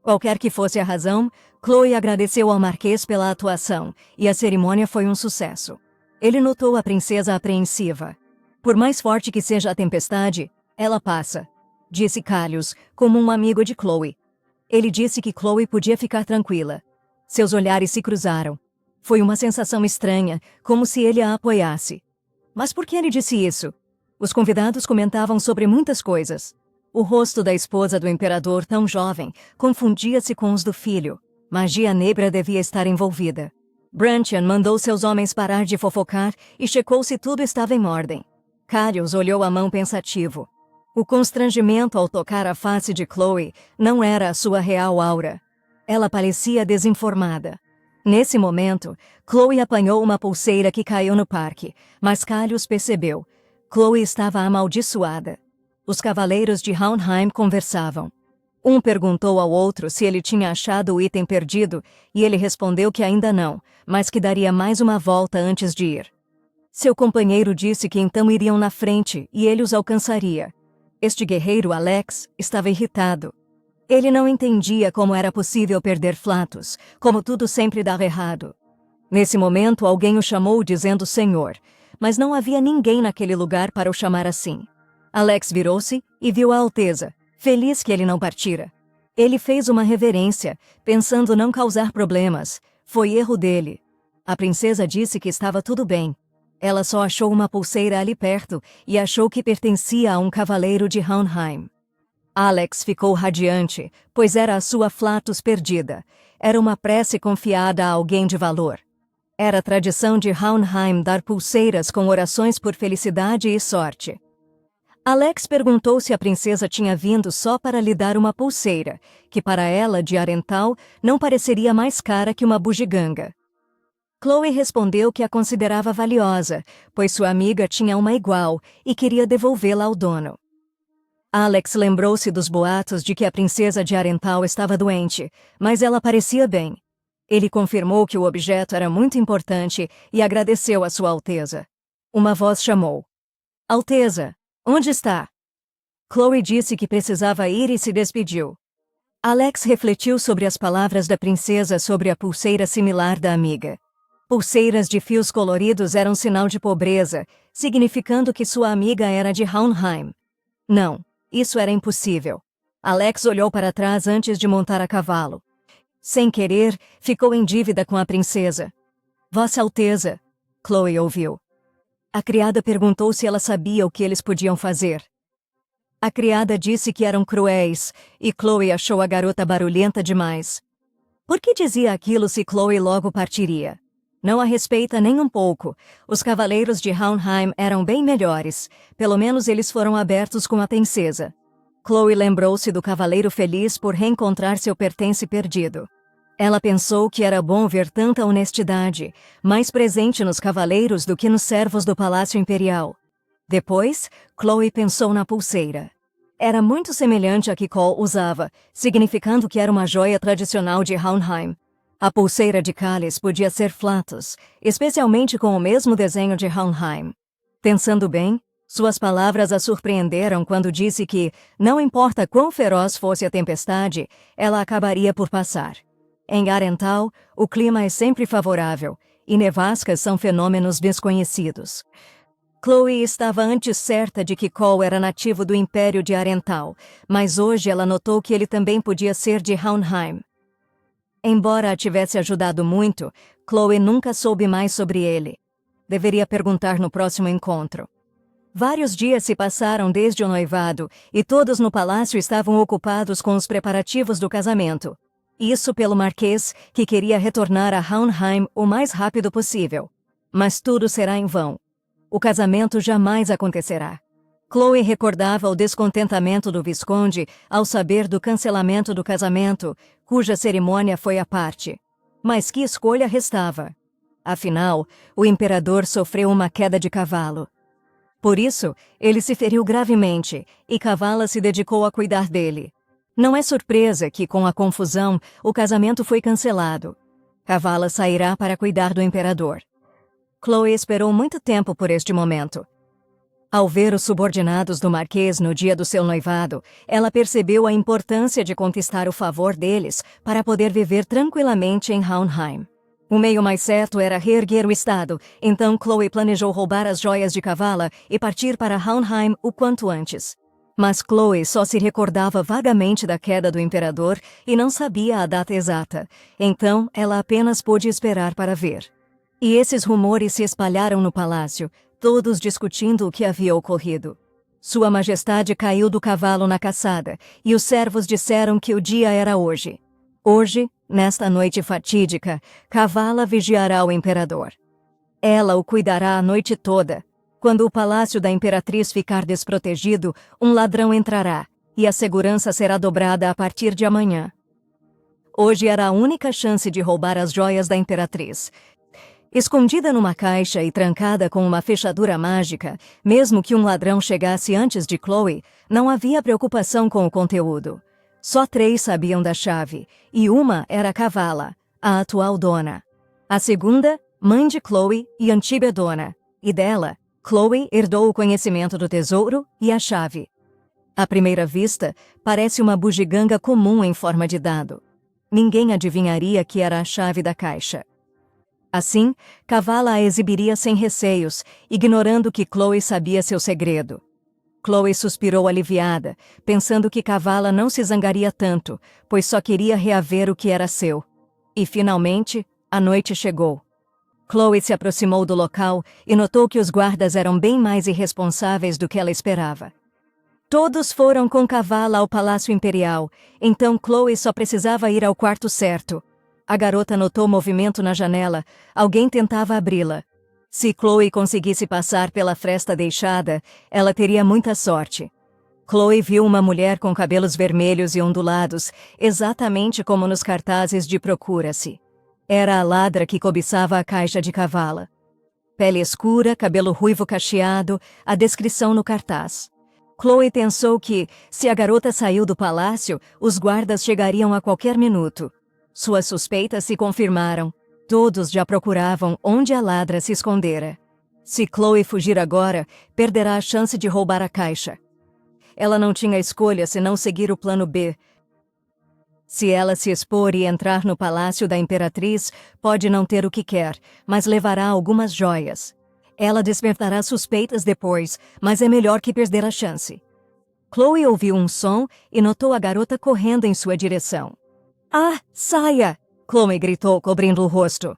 Speaker 1: Qualquer que fosse a razão, Chloe agradeceu ao marquês pela atuação, e a cerimônia foi um sucesso. Ele notou a princesa apreensiva. Por mais forte que seja a tempestade, ela passa, disse Callius, como um amigo de Chloe. Ele disse que Chloe podia ficar tranquila. Seus olhares se cruzaram. Foi uma sensação estranha, como se ele a apoiasse. Mas por que ele disse isso? Os convidados comentavam sobre muitas coisas. O rosto da esposa do imperador, tão jovem, confundia-se com os do filho. Magia negra devia estar envolvida. Brantian mandou seus homens parar de fofocar e checou se tudo estava em ordem. Callius olhou a mão pensativo. O constrangimento ao tocar a face de Chloe não era a sua real aura. Ela parecia desinformada. Nesse momento, Chloe apanhou uma pulseira que caiu no parque, mas Callius percebeu. Chloe estava amaldiçoada. Os cavaleiros de Hounheim conversavam. Um perguntou ao outro se ele tinha achado o item perdido, e ele respondeu que ainda não, mas que daria mais uma volta antes de ir. Seu companheiro disse que então iriam na frente e ele os alcançaria. Este guerreiro, Alex, estava irritado. Ele não entendia como era possível perder Flatus, como tudo sempre dava errado. Nesse momento, alguém o chamou dizendo Senhor, mas não havia ninguém naquele lugar para o chamar assim. Alex virou-se e viu a Alteza, feliz que ele não partira. Ele fez uma reverência, pensando não causar problemas, Foi erro dele. A princesa disse que estava tudo bem. Ela só achou uma pulseira ali perto e achou que pertencia a um cavaleiro de Hohenheim. Alex ficou radiante, pois era a sua Flatus perdida. Era uma prece confiada a alguém de valor. Era tradição de Hohenheim dar pulseiras com orações por felicidade e sorte. Alex perguntou se a princesa tinha vindo só para lhe dar uma pulseira, que para ela, de Arental, não pareceria mais cara que uma bugiganga. Chloe respondeu que a considerava valiosa, pois sua amiga tinha uma igual e queria devolvê-la ao dono. Alex lembrou-se dos boatos de que a princesa de Arental estava doente, mas ela parecia bem. Ele confirmou que o objeto era muito importante e agradeceu a Sua Alteza. Uma voz chamou. Alteza, onde está? Chloe disse que precisava ir e se despediu. Alex refletiu sobre as palavras da princesa sobre a pulseira similar da amiga. Pulseiras de fios coloridos eram sinal de pobreza, significando que sua amiga era de Hohenheim. Não, isso era impossível. Alex olhou para trás antes de montar a cavalo. Sem querer, ficou em dívida com a princesa. Vossa Alteza, Chloe ouviu. A criada perguntou se ela sabia o que eles podiam fazer. A criada disse que eram cruéis, e Chloe achou a garota barulhenta demais. Por que dizia aquilo se Chloe logo partiria? Não a respeita nem um pouco. Os cavaleiros de Hohenheim eram bem melhores. Pelo menos eles foram abertos com a princesa. Chloe lembrou-se do cavaleiro feliz por reencontrar seu pertence perdido. Ela pensou que era bom ver tanta honestidade, mais presente nos cavaleiros do que nos servos do Palácio Imperial. Depois, Chloe pensou na pulseira. Era muito semelhante à que Cole usava, significando que era uma joia tradicional de Hohenheim. A pulseira de cálice podia ser Flatus, especialmente com o mesmo desenho de Hohenheim. Pensando bem, suas palavras a surpreenderam quando disse que, não importa quão feroz fosse a tempestade, ela acabaria por passar. Em Arental, o clima é sempre favorável, e nevascas são fenômenos desconhecidos. Chloe estava antes certa de que Cole era nativo do Império de Arental, mas hoje ela notou que ele também podia ser de Hohenheim. Embora a tivesse ajudado muito, Chloe nunca soube mais sobre ele. Deveria perguntar no próximo encontro. Vários dias se passaram desde o noivado e todos no palácio estavam ocupados com os preparativos do casamento. Isso pelo marquês, que queria retornar a Hohenheim o mais rápido possível. Mas tudo será em vão. O casamento jamais acontecerá. Chloe recordava o descontentamento do Visconde ao saber do cancelamento do casamento, cuja cerimônia foi à parte. Mas que escolha restava? Afinal, o imperador sofreu uma queda de cavalo. Por isso, ele se feriu gravemente e Kavala se dedicou a cuidar dele. Não é surpresa que, com a confusão, o casamento foi cancelado. Kavala sairá para cuidar do imperador. Chloe esperou muito tempo por este momento. Ao ver os subordinados do marquês no dia do seu noivado, ela percebeu a importância de conquistar o favor deles para poder viver tranquilamente em Hohenheim. O meio mais certo era reerguer o Estado, então Chloe planejou roubar as joias de Kavala e partir para Hohenheim o quanto antes. Mas Chloe só se recordava vagamente da queda do imperador e não sabia a data exata, então ela apenas pôde esperar para ver. E esses rumores se espalharam no palácio, todos discutindo o que havia ocorrido. Sua Majestade caiu do cavalo na caçada, e os servos disseram que o dia era hoje. Hoje, nesta noite fatídica, Kavala vigiará o imperador. Ela o cuidará a noite toda. Quando o palácio da imperatriz ficar desprotegido, um ladrão entrará, e a segurança será dobrada a partir de amanhã. Hoje era a única chance de roubar as joias da imperatriz. Escondida numa caixa e trancada com uma fechadura mágica, mesmo que um ladrão chegasse antes de Chloe, não havia preocupação com o conteúdo. Só 3 sabiam da chave, e uma era Kavala, a atual dona. A segunda, mãe de Chloe e antiga dona, e dela, Chloe herdou o conhecimento do tesouro e a chave. À primeira vista, parece uma bugiganga comum em forma de dado. Ninguém adivinharia que era a chave da caixa. Assim, Kavala a exibiria sem receios, ignorando que Chloe sabia seu segredo. Chloe suspirou aliviada, pensando que Kavala não se zangaria tanto, pois só queria reaver o que era seu. E, finalmente, A noite chegou. Chloe se aproximou do local e notou que os guardas eram bem mais irresponsáveis do que ela esperava. Todos foram com Kavala ao Palácio Imperial, então Chloe só precisava ir ao quarto certo. A garota notou movimento na janela, alguém tentava abri-la. Se Chloe conseguisse passar pela fresta deixada, ela teria muita sorte. Chloe viu uma mulher com cabelos vermelhos e ondulados, exatamente como nos cartazes de Procura-se. Era a ladra que cobiçava a caixa de Kavala. Pele escura, cabelo ruivo cacheado, a descrição no cartaz. Chloe pensou que, se a garota saiu do palácio, os guardas chegariam a qualquer minuto. Suas suspeitas se confirmaram. Todos já procuravam onde a ladra se escondera. Se Chloe fugir agora, perderá a chance de roubar a caixa. Ela não tinha escolha senão seguir o plano B. Se ela se expor e entrar no palácio da Imperatriz, pode não ter o que quer, mas levará algumas joias. Ela despertará suspeitas depois, mas é melhor que perder a chance. Chloe ouviu um som e notou a garota correndo em sua direção. Ah, saia! Chloe gritou, cobrindo o rosto.